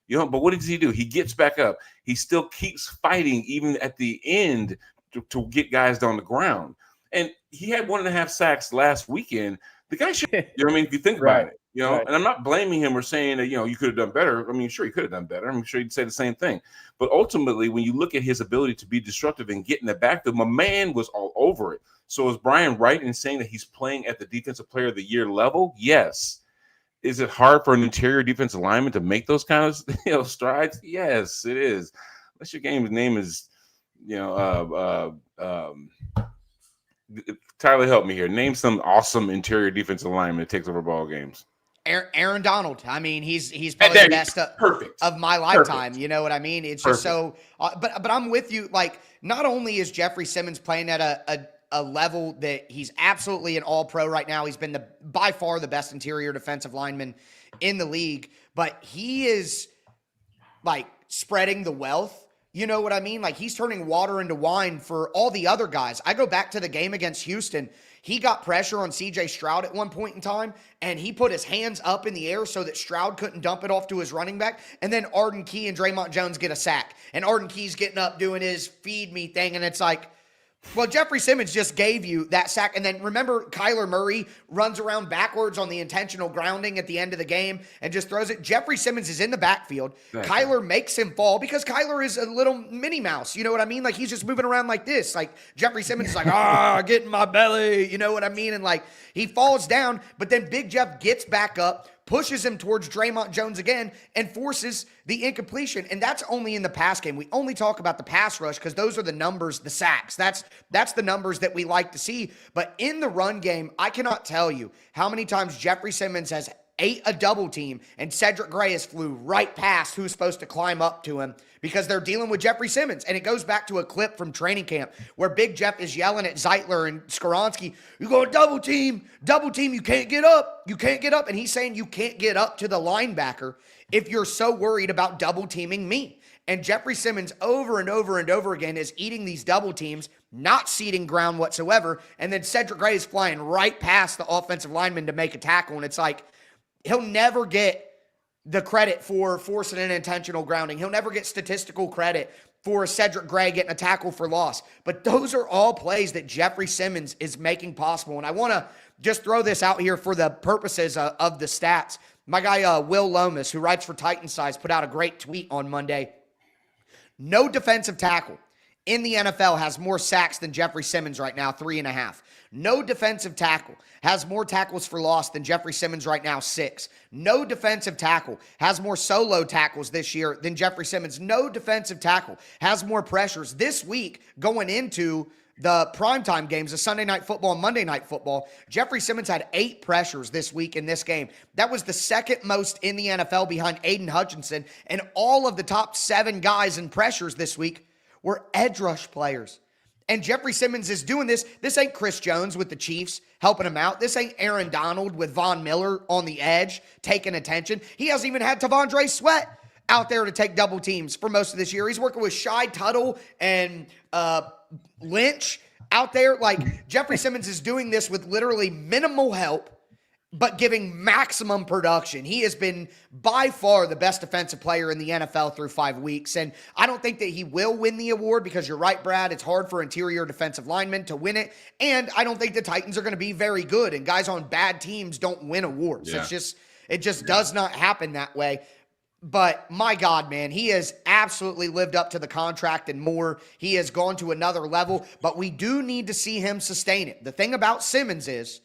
But what does he do? He gets back up. He still keeps fighting even at the end to get guys down the ground. And he had 1.5 sacks last weekend. The guy should, if you think about it, right. And I'm not blaming him or saying that, you could have done better. I mean, sure, he could have done better. I'm sure he'd say the same thing. But ultimately, when you look at his ability to be disruptive and get in the backfield, my man was all over it. So is Brian right in saying that he's playing at the defensive player of the year level? Yes. Is it hard for an interior defensive lineman to make those kind of strides? Yes, it is. Unless your game's name is, Tyler, help me here. Name some awesome interior defensive lineman that takes over ball games. Aaron Donald. I mean, he's probably the best of my lifetime. Perfect. You know what I mean? It's just so. But I'm with you. Like, not only is Jeffery Simmons playing at a level that he's absolutely an all-pro right now. He's been by far the best interior defensive lineman in the league, but he is like spreading the wealth. You know what I mean? Like, he's turning water into wine for all the other guys. I go back to the game against Houston. He got pressure on C.J. Stroud at one point in time, and he put his hands up in the air so that Stroud couldn't dump it off to his running back. And then Arden Key and Draymond Jones get a sack. And Arden Key's getting up doing his feed me thing, and it's like, well, Jeffery Simmons just gave you that sack. And then remember, Kyler Murray runs around backwards on the intentional grounding at the end of the game and just throws it. Jeffery Simmons is in the backfield. Right. Kyler makes him fall because Kyler is a little Minnie Mouse. You know what I mean? Like, he's just moving around like this. Like, Jeffery Simmons is like, get in my belly. You know what I mean? And like, he falls down, but then Big Jeff gets back up, pushes him towards Draymond Jones again, and forces the incompletion. And that's only in the pass game. We only talk about the pass rush because those are the numbers, the sacks. That's the numbers that we like to see. But in the run game, I cannot tell you how many times Jeffery Simmons has ate a double team and Cedric Gray has flew right past who's supposed to climb up to him because they're dealing with Jeffery Simmons. And it goes back to a clip from training camp where Big Jeff is yelling at Zeitler and Skoronski, you go double team, you can't get up. And he's saying you can't get up to the linebacker if you're so worried about double teaming me. And Jeffery Simmons over and over and over again is eating these double teams, not ceding ground whatsoever. And then Cedric Gray is flying right past the offensive lineman to make a tackle. And it's like, he'll never get the credit for forcing an intentional grounding. He'll never get statistical credit for Cedric Gray getting a tackle for loss. But those are all plays that Jeffery Simmons is making possible. And I want to just throw this out here for the purposes of the stats. My guy, Will Lomas, who writes for Titan Size, put out a great tweet on Monday. No defensive tackle in the NFL has more sacks than Jeffery Simmons right now, 3.5. No defensive tackle has more tackles for loss than Jeffery Simmons right now, 6. No defensive tackle has more solo tackles this year than Jeffery Simmons. No defensive tackle has more pressures. This week, going into the primetime games, the Sunday Night Football and Monday Night Football, Jeffery Simmons had 8 pressures this week in this game. That was the second most in the NFL behind Aiden Hutchinson, and all of the top 7 guys in pressures this week were edge rush players. And Jeffery Simmons is doing this. This ain't Chris Jones with the Chiefs helping him out. This ain't Aaron Donald with Von Miller on the edge taking attention. He hasn't even had Tavondre Sweat out there to take double teams for most of this year. He's working with Shy Tuttle and Lynch out there. Like, Jeffery Simmons is doing this with literally minimal help, but giving maximum production. He has been by far the best defensive player in the NFL through 5 weeks. And I don't think that he will win the award because you're right, Brad. It's hard for interior defensive linemen to win it. And I don't think the Titans are going to be very good. And guys on bad teams don't win awards. Yeah. It just does not happen that way. But my God, man, he has absolutely lived up to the contract and more. He has gone to another level, but we do need to see him sustain it. The thing about Simmons is,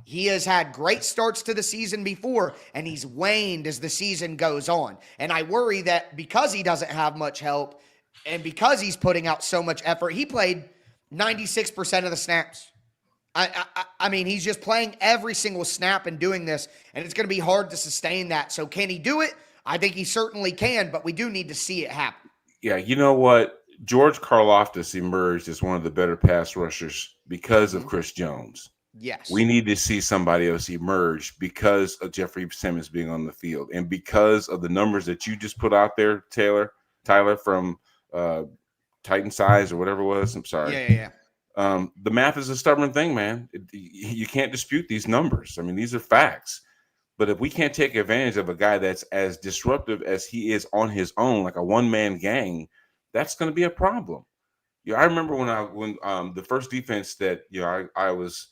he has had great starts to the season before, and he's waned as the season goes on. And I worry that because he doesn't have much help and because he's putting out so much effort, he played 96% of the snaps. I mean, he's just playing every single snap and doing this, and it's going to be hard to sustain that. So can he do it? I think he certainly can, but we do need to see it happen. Yeah, you know what? George Karlaftis emerged as one of the better pass rushers because of Chris Jones. Yes. We need to see somebody else emerge because of Jeffery Simmons being on the field and because of the numbers that you just put out there, Tyler, from Titan Size or whatever it was. I'm sorry. Yeah. The math is a stubborn thing, man. You can't dispute these numbers. I mean, these are facts. But if we can't take advantage of a guy that's as disruptive as he is on his own, like a one-man gang, that's going to be a problem. Yeah, I remember when the first defense that I was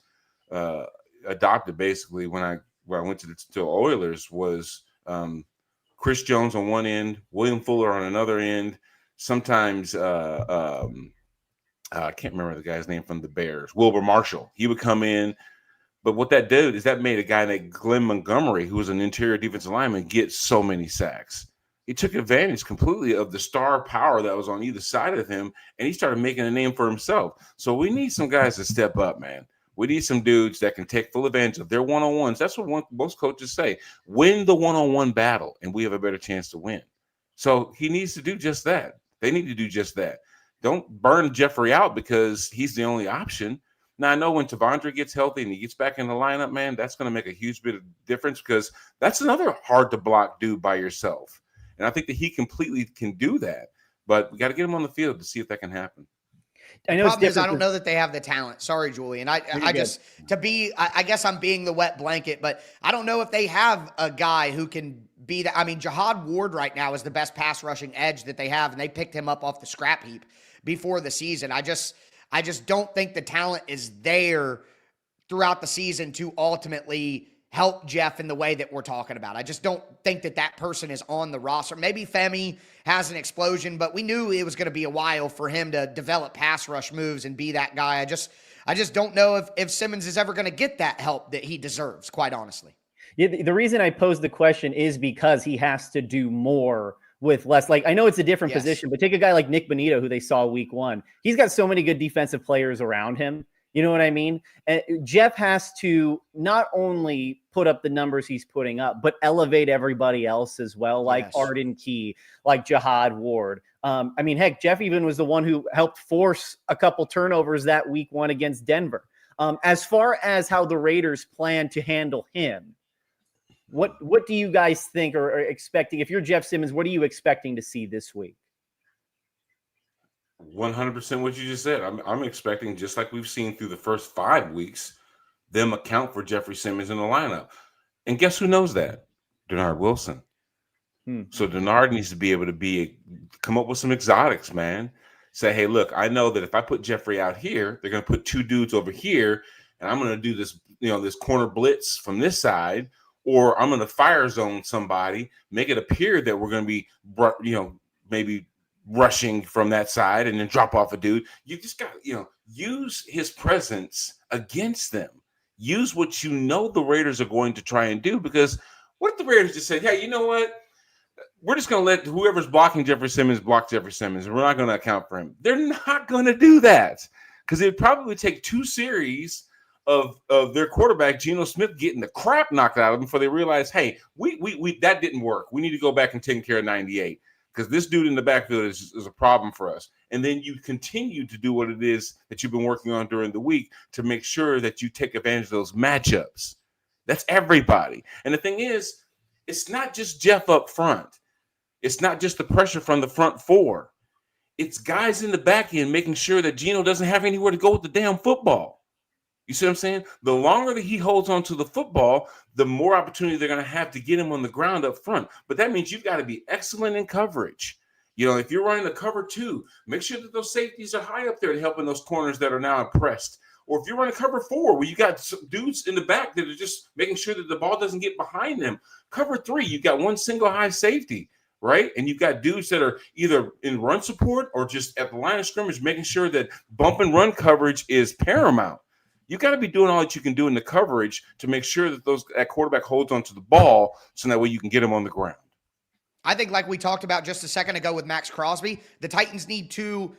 adopted basically when I went to the Oilers was Chris Jones on one end, William Fuller on another end. Sometimes I can't remember the guy's name from the Bears, Wilbur Marshall. He would come in, but what that did is that made a guy named Glenn Montgomery, who was an interior defensive lineman, get so many sacks. He took advantage completely of the star power that was on either side of him, and he started making a name for himself. So we need some guys to step up, man. We need some dudes that can take full advantage of their one-on-ones. That's what most coaches say. Win the one-on-one battle, and we have a better chance to win. So he needs to do just that. They need to do just that. Don't burn Jeffery out because he's the only option. Now, I know when Tavondre gets healthy and he gets back in the lineup, man, that's going to make a huge bit of difference because that's another hard-to-block dude by yourself. And I think that he completely can do that. But we got to get him on the field to see if that can happen. I don't know that they have the talent. Sorry, Julian. I guess I'm being the wet blanket, but I don't know if they have a guy who can be that. I mean, Jihad Ward right now is the best pass rushing edge that they have, and they picked him up off the scrap heap before the season. I just don't think the talent is there throughout the season to ultimately help Jeff in the way that we're talking about. I just don't think that person is on the roster. Maybe Femi has an explosion, but we knew it was going to be a while for him to develop pass rush moves and be that guy. I just don't know if Simmons is ever going to get that help that he deserves, quite honestly. Yeah, the reason I posed the question is because he has to do more with less. Like, I know it's a different position, but take a guy like Nick Bonito, who they saw week 1. He's got so many good defensive players around him. You know what I mean? And Jeff has to not only put up the numbers he's putting up, but elevate everybody else as well, like Arden Key, like Jihad Ward. I mean, heck, Jeff even was the one who helped force a couple turnovers that week 1 against Denver. As far as how the Raiders plan to handle him, what do you guys think or are expecting? If you're Jeff Simmons, what are you expecting to see this week? 100% what you just said. I'm expecting, just like we've seen through the first 5 weeks, them account for Jeffery Simmons in the lineup. And guess who knows that? Denard Wilson. So Denard needs to be able to come up with some exotics, man. Say, hey, look, I know that if I put Jeffery out here, they're going to put 2 dudes over here, and I'm going to do this, this corner blitz from this side, or I'm going to fire zone somebody, make it appear that we're going to be, maybe rushing from that side and then drop off a dude. You just got use his presence against them. Use what the Raiders are going to try and do, because what if the Raiders just said, hey, you know what? We're just going to let whoever's blocking Jeffery Simmons block Jeffery Simmons, and we're not going to account for him. They're not going to do that, because it would probably take 2 series of their quarterback, Geno Smith, getting the crap knocked out of him before they realize, hey, we that didn't work. We need to go back and take care of 98. because this dude in the backfield is a problem for us. And then you continue to do what it is that you've been working on during the week to make sure that you take advantage of those matchups. That's everybody. And the thing is, it's not just Jeff up front. It's not just the pressure from the front four. It's guys in the back end making sure that Geno doesn't have anywhere to go with the damn football. You see what I'm saying? The longer that he holds on to the football, the more opportunity they're going to have to get him on the ground up front. But that means you've got to be excellent in coverage. You know, if you're running the cover 2, make sure that those safeties are high up there to help in those corners that are now impressed. Or if you're running cover 4, where you got dudes in the back that are just making sure that the ball doesn't get behind them. Cover 3, you've got one single high safety, right? And you've got dudes that are either in run support or just at the line of scrimmage, making sure that bump and run coverage is paramount. You got to be doing all that you can do in the coverage to make sure that that quarterback holds onto the ball so that way you can get him on the ground. I think, like we talked about just a second ago with Max Crosby, the Titans need to,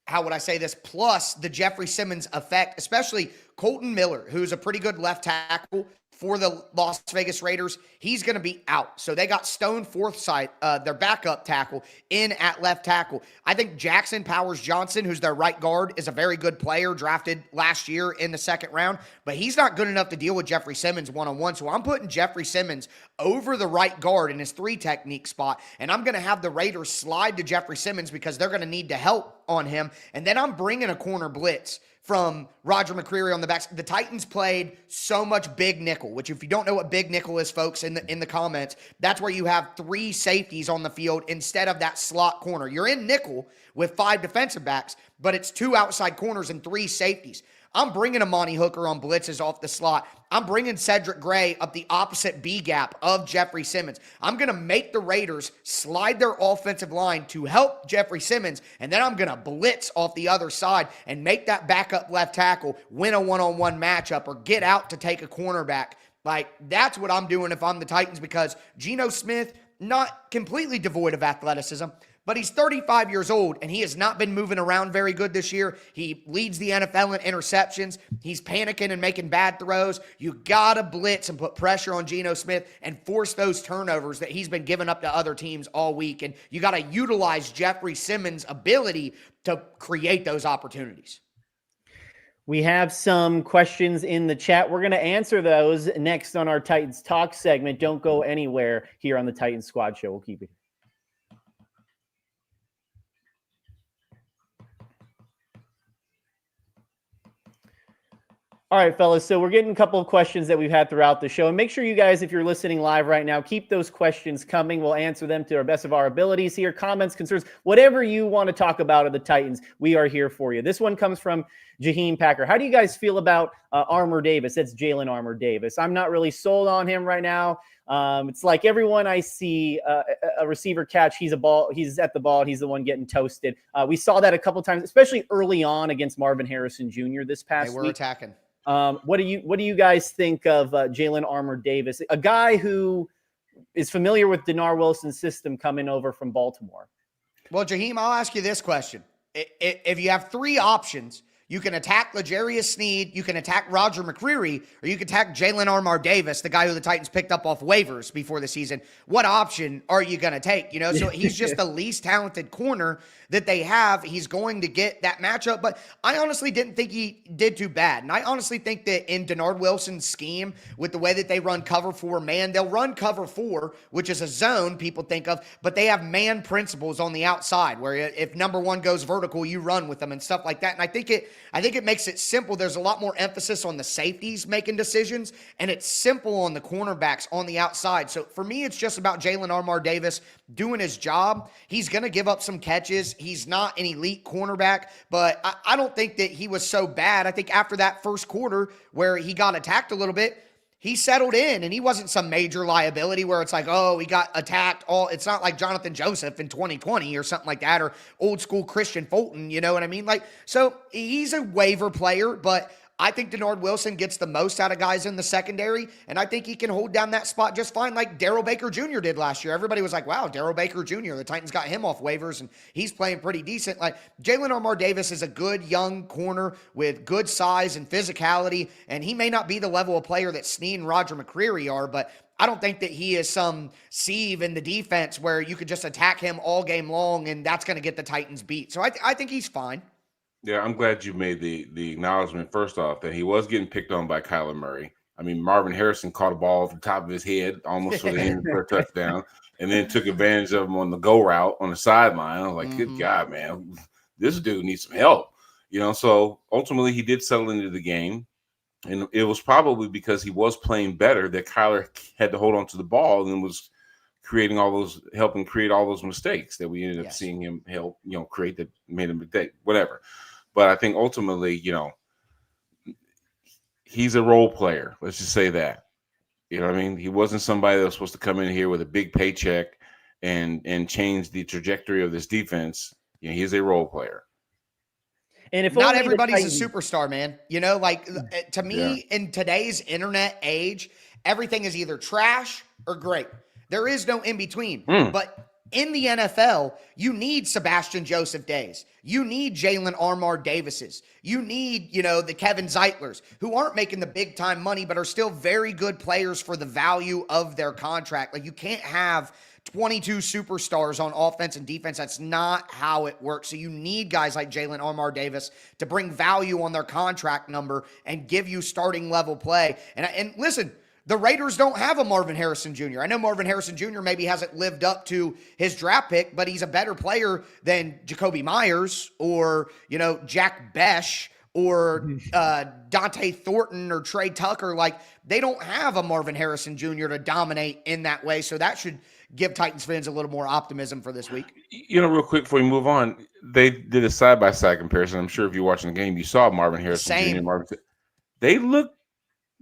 how would I say this, plus the Jeffery Simmons effect, especially Colton Miller, who's a pretty good left tackle for the Las Vegas Raiders. He's going to be out. So they got Stone Forsythe, their backup tackle, in at left tackle. I think Jackson Powers-Johnson, who's their right guard, is a very good player, drafted last year in the second round, but he's not good enough to deal with Jeffery Simmons one-on-one. So I'm putting Jeffery Simmons over the right guard in his 3 technique spot, and I'm going to have the Raiders slide to Jeffery Simmons because they're going to need to help on him. And then I'm bringing a corner blitz from Roger McCreary on the back. The Titans played so much big nickel, which if you don't know what big nickel is, folks, in the comments, that's where you have 3 safeties on the field instead of that slot corner. You're in nickel with 5 defensive backs, but it's 2 outside corners and 3 safeties. I'm bringing Amani Hooker on blitzes off the slot. I'm bringing Cedric Gray up the opposite B gap of Jeffery Simmons. I'm going to make the Raiders slide their offensive line to help Jeffery Simmons, and then I'm going to blitz off the other side and make that backup left tackle win a one-on-one matchup or get out to take a cornerback. Like, that's what I'm doing if I'm the Titans, because Geno Smith, not completely devoid of athleticism, but he's 35 years old, and he has not been moving around very good this year. He leads the NFL in interceptions. He's panicking and making bad throws. You got to blitz and put pressure on Geno Smith and force those turnovers that he's been giving up to other teams all week. And you got to utilize Jeffery Simmons' ability to create those opportunities. We have some questions in the chat. We're going to answer those next on our Titans Talk segment. Don't go anywhere here on the Titans Squad Show. We'll keep it. All right, fellas, so we're getting a couple of questions that we've had throughout the show. And make sure you guys, if you're listening live right now, keep those questions coming. We'll answer them to our best of our abilities here. Comments, concerns, whatever you want to talk about of the Titans, we are here for you. This one comes from Jaheim Packer. How do you guys feel about Armour Davis? That's Jalen Armour Davis. I'm not really sold on him right now. It's like everyone I see a receiver catch, he's at the ball, he's the one getting toasted. We saw that a couple times, especially early on against Marvin Harrison Jr. this past week. They were attacking. What do you guys think of Jalen Armour Davis, a guy who is familiar with Denard Wilson's system coming over from Baltimore? Well, Jaheim, I'll ask you this question. If you have 3 options, you can attack L'Jarius Sneed, you can attack Roger McCreary, or you can attack Jalen Armour Davis, the guy who the Titans picked up off waivers before the season. What option are you going to take? You know, so he's just the least talented corner that they have. He's going to get that matchup, but I honestly didn't think he did too bad. And I honestly think that in Denard Wilson's scheme, with the way that they run cover 4 man, they'll run cover 4, which is a zone people think of, but they have man principles on the outside where if number 1 goes vertical, you run with them and stuff like that. And I think it makes it simple. There's a lot more emphasis on the safeties making decisions, and it's simple on the cornerbacks on the outside. So for me, it's just about Jalen Armour Davis doing his job. He's going to give up some catches. He's not an elite cornerback, but I don't think that he was so bad. I think after that first quarter where he got attacked a little bit, he settled in, and he wasn't some major liability where it's like, oh, he got attacked. It's not like Jonathan Joseph in 2020 or something like that, or old school Christian Fulton, you know what I mean? Like, so he's a waiver player, but I think Denard Wilson gets the most out of guys in the secondary, and I think he can hold down that spot just fine, like Darrell Baker Jr. did last year. Everybody was like, wow, Darrell Baker Jr., the Titans got him off waivers, and he's playing pretty decent. Like, Jalen Armour Davis is a good young corner with good size and physicality, and he may not be the level of player that Snead and Roger McCreary are, but I don't think that he is some sieve in the defense where you could just attack him all game long and that's going to get the Titans beat. So I think he's fine. Yeah, I'm glad you made the acknowledgement, first off, that he was getting picked on by Kyler Murray. I mean, Marvin Harrison caught a ball off the top of his head almost for the end for a touchdown, and then took advantage of him on the go route on the sideline. I was like, good God, man, this dude needs some help. So ultimately he did settle into the game. And it was probably because he was playing better that Kyler had to hold on to the ball and was helping create all those mistakes that we ended up seeing him help, create that made him mistake, whatever. But I think ultimately, he's a role player. Let's just say that. You know what I mean? He wasn't somebody that was supposed to come in here with a big paycheck and change the trajectory of this defense. He's a role player. And if not everybody's a superstar, man, to me in today's internet age, everything is either trash or great. There is no in between. But in the NFL, you need Sebastian Joseph Days. You need Jalen Armour Davises. You need, the Kevin Zeitlers who aren't making the big time money, but are still very good players for the value of their contract. Like you can't have 22 superstars on offense and defense. That's not how it works. So you need guys like Jalen Armour Davis to bring value on their contract number and give you starting level play. And listen, the Raiders don't have a Marvin Harrison Jr. I know Marvin Harrison Jr. maybe hasn't lived up to his draft pick, but he's a better player than Jacoby Myers or, Jack Besh or Dante Thornton or Trey Tucker. Like they don't have a Marvin Harrison Jr. to dominate in that way. So that should give Titans fans a little more optimism for this week. Real quick before we move on, they did a side-by-side comparison. I'm sure if you're watching the game, you saw Marvin Harrison Jr. They look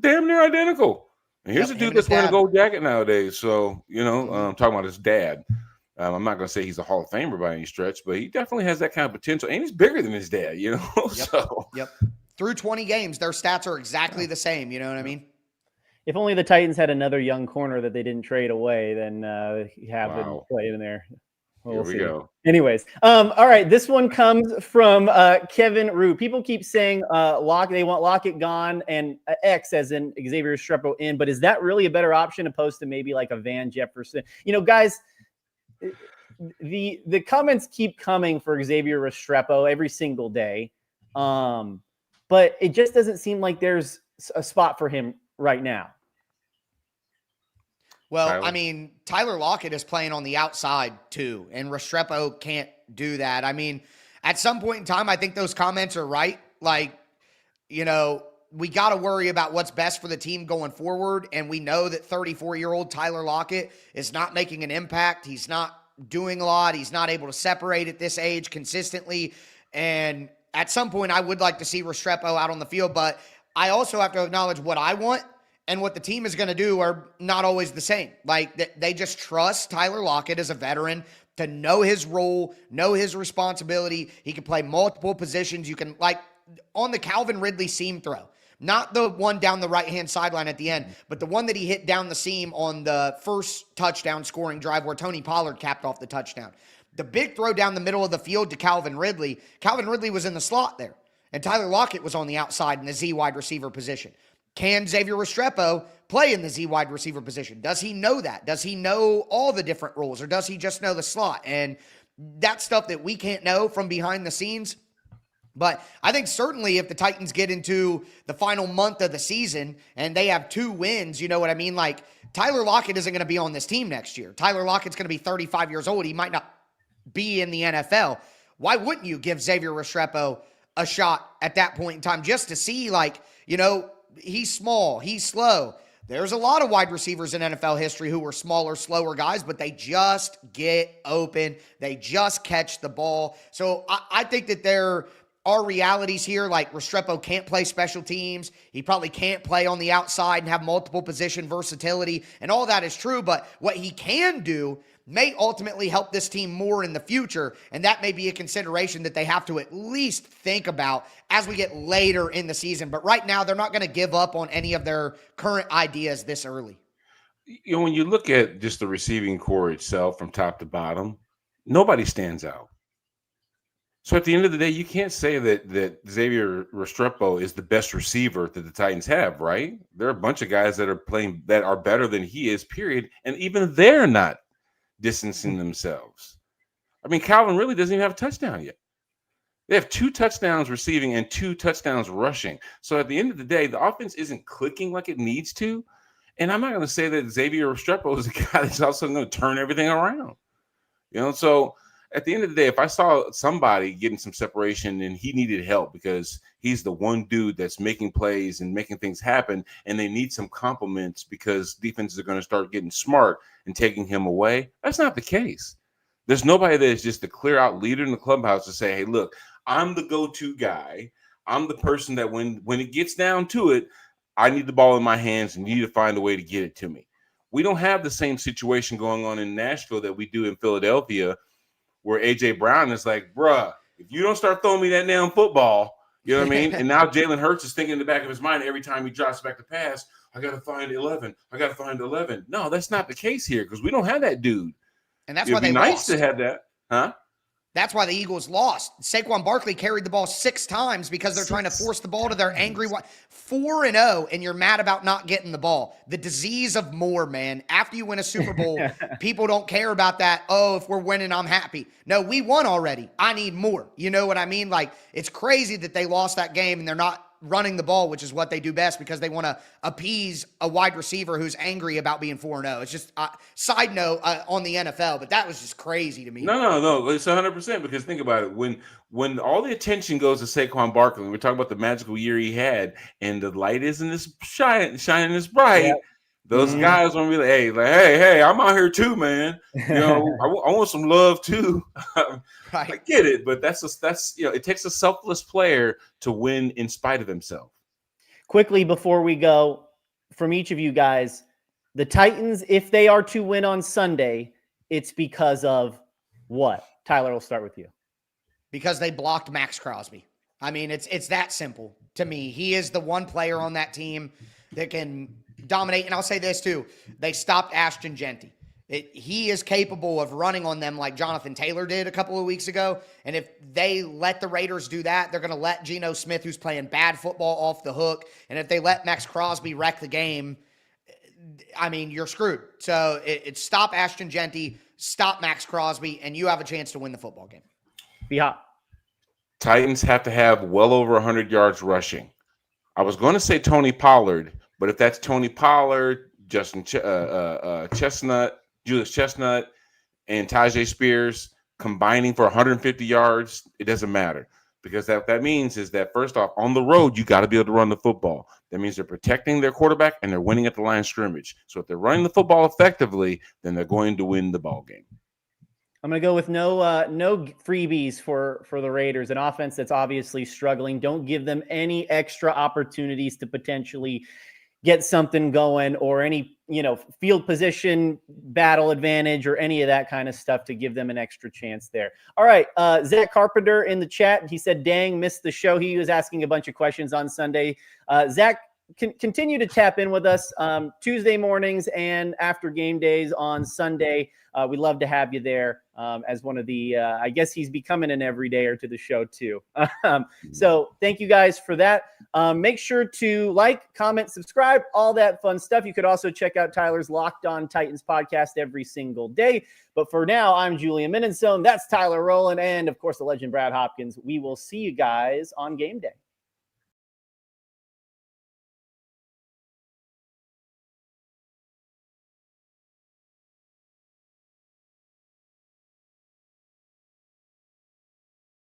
damn near identical. And here's a dude that's wearing a gold jacket nowadays. So, I'm talking about his dad. I'm not going to say he's a Hall of Famer by any stretch, but he definitely has that kind of potential. And he's bigger than his dad, Yep. Through 20 games, their stats are exactly the same. You know what I mean? If only the Titans had another young corner that they didn't trade away, then have them play in there. Here we go. Anyways, all right. This one comes from Kevin Rue. People keep saying they want Lockett gone and X as in Xavier Restrepo in, but is that really a better option opposed to maybe like a Van Jefferson? Guys, the comments keep coming for Xavier Restrepo every single day, but it just doesn't seem like there's a spot for him right now. Well, I mean, Tyler Lockett is playing on the outside too, and Restrepo can't do that. I mean, at some point in time, I think those comments are right. Like, we got to worry about what's best for the team going forward, and we know that 34-year-old Tyler Lockett is not making an impact. He's not doing a lot. He's not able to separate at this age consistently, and at some point, I would like to see Restrepo out on the field, but I also have to acknowledge what I want and what the team is going to do are not always the same. Like they just trust Tyler Lockett as a veteran to know his role, know his responsibility. He can play multiple positions. You can, like on the Calvin Ridley seam throw, not the one down the right-hand sideline at the end, but the one that he hit down the seam on the first touchdown scoring drive where Tony Pollard capped off the touchdown. The big throw down the middle of the field to Calvin Ridley. Calvin Ridley was in the slot there, and Tyler Lockett was on the outside in the Z wide receiver position. Can Xavier Restrepo play in the Z wide receiver position? Does he know that? Does he know all the different roles, or does he just know the slot? And that's stuff that we can't know from behind the scenes. But I think certainly if the Titans get into the final month of the season and they have 2 wins, you know what I mean? Like Tyler Lockett isn't going to be on this team next year. Tyler Lockett's going to be 35 years old. He might not be in the NFL. Why wouldn't you give Xavier Restrepo a shot at that point in time just to see, like, he's small, he's slow. There's a lot of wide receivers in NFL history who were smaller, slower guys, but they just get open. They just catch the ball. So I think that there are realities here, like Restrepo can't play special teams. He probably can't play on the outside and have multiple position versatility, and all that is true, but what he can do may ultimately help this team more in the future, and that may be a consideration that they have to at least think about as we get later in the season. But right now, they're not going to give up on any of their current ideas this early. When you look at just the receiving core itself from top to bottom, nobody stands out. So at the end of the day, you can't say that Xavier Restrepo is the best receiver that the Titans have, right? There are a bunch of guys that are playing that are better than he is, period. And even they're not distancing themselves. I mean, Calvin really doesn't even have a touchdown yet. They have 2 touchdowns receiving and 2 touchdowns rushing. So at the end of the day, the offense isn't clicking like it needs to. And I'm not going to say that Xavier Restrepo is a guy that's also going to turn everything around. So at the end of the day, if I saw somebody getting some separation and he needed help because he's the one dude that's making plays and making things happen, and they need some compliments because defenses are going to start getting smart and taking him away, that's not the case. There's nobody that is just the clear out leader in the clubhouse to say, hey, look, I'm the go-to guy. I'm the person that when it gets down to it, I need the ball in my hands and you need to find a way to get it to me. We don't have the same situation going on in Nashville that we do in Philadelphia, where A.J. Brown is like, bruh, if you don't start throwing me that damn football, you know what I mean? And now Jalen Hurts is thinking in the back of his mind every time he drops back to pass, I got to find 11. I got to find 11. No, that's not the case here because we don't have that dude. And that's It'd why they be nice lost. to have that. Huh? That's why the Eagles lost. Saquon Barkley carried the ball 6 times because they're trying to force the ball to their angry 4-0, and you're mad about not getting the ball. The disease of more, man. After you win a Super Bowl, people don't care about that. Oh, if we're winning, I'm happy. No, we won already. I need more. You know what I mean? Like, it's crazy that they lost that game and they're not running the ball, which is what they do best because they want to appease a wide receiver who's angry about being 4-0. It's just side note on the NFL, but that was just crazy to me. No. It's 100% because think about it. When all the attention goes to Saquon Barkley, we're talking about the magical year he had, and the light isn't as shining as bright. Yep. Those guys want to be like, hey, I'm out here too, man. I want some love too. Right. I get it, but that's it takes a selfless player to win in spite of himself. Quickly before we go, from each of you guys, the Titans, if they are to win on Sunday, it's because of what? Tyler, we'll start with you. Because they blocked Max Crosby. I mean, it's that simple to me. He is the one player on that team that can dominate. And I'll say this too. They stopped Ashton Genty. He is capable of running on them like Jonathan Taylor did a couple of weeks ago. And if they let the Raiders do that, they're going to let Geno Smith, who's playing bad football, off the hook. And if they let Max Crosby wreck the game, I mean, you're screwed. So it's stop Ashton Genty, stop Max Crosby, and you have a chance to win the football game. B-Hop. Titans have to have well over 100 yards rushing. I was going to say Tony Pollard, but if that's Tony Pollard, Justin Chestnut, Julius Chestnut, and Tajay Spears combining for 150 yards, it doesn't matter. Because that means is that, first off, on the road, you got to be able to run the football. That means they're protecting their quarterback and they're winning at the line of scrimmage. So if they're running the football effectively, then they're going to win the ball game. I'm going to go with no freebies for the Raiders, an offense that's obviously struggling. Don't give them any extra opportunities to potentially get something going or any, field position, battle advantage, or any of that kind of stuff to give them an extra chance there. All right. Zach Carpenter in the chat. He said, dang, missed the show. He was asking a bunch of questions on Sunday. Zach, continue to tap in with us Tuesday mornings and after game days on Sunday. We'd love to have you there as one of the, I guess he's becoming an everydayer to the show too. So thank you guys for that. Make sure to like, comment, subscribe, all that fun stuff. You could also check out Tyler's Locked On Titans podcast every single day. But for now, I'm Julian Minensone. That's Tyler Rowland. And of course, the legend Brad Hopkins. We will see you guys on game day.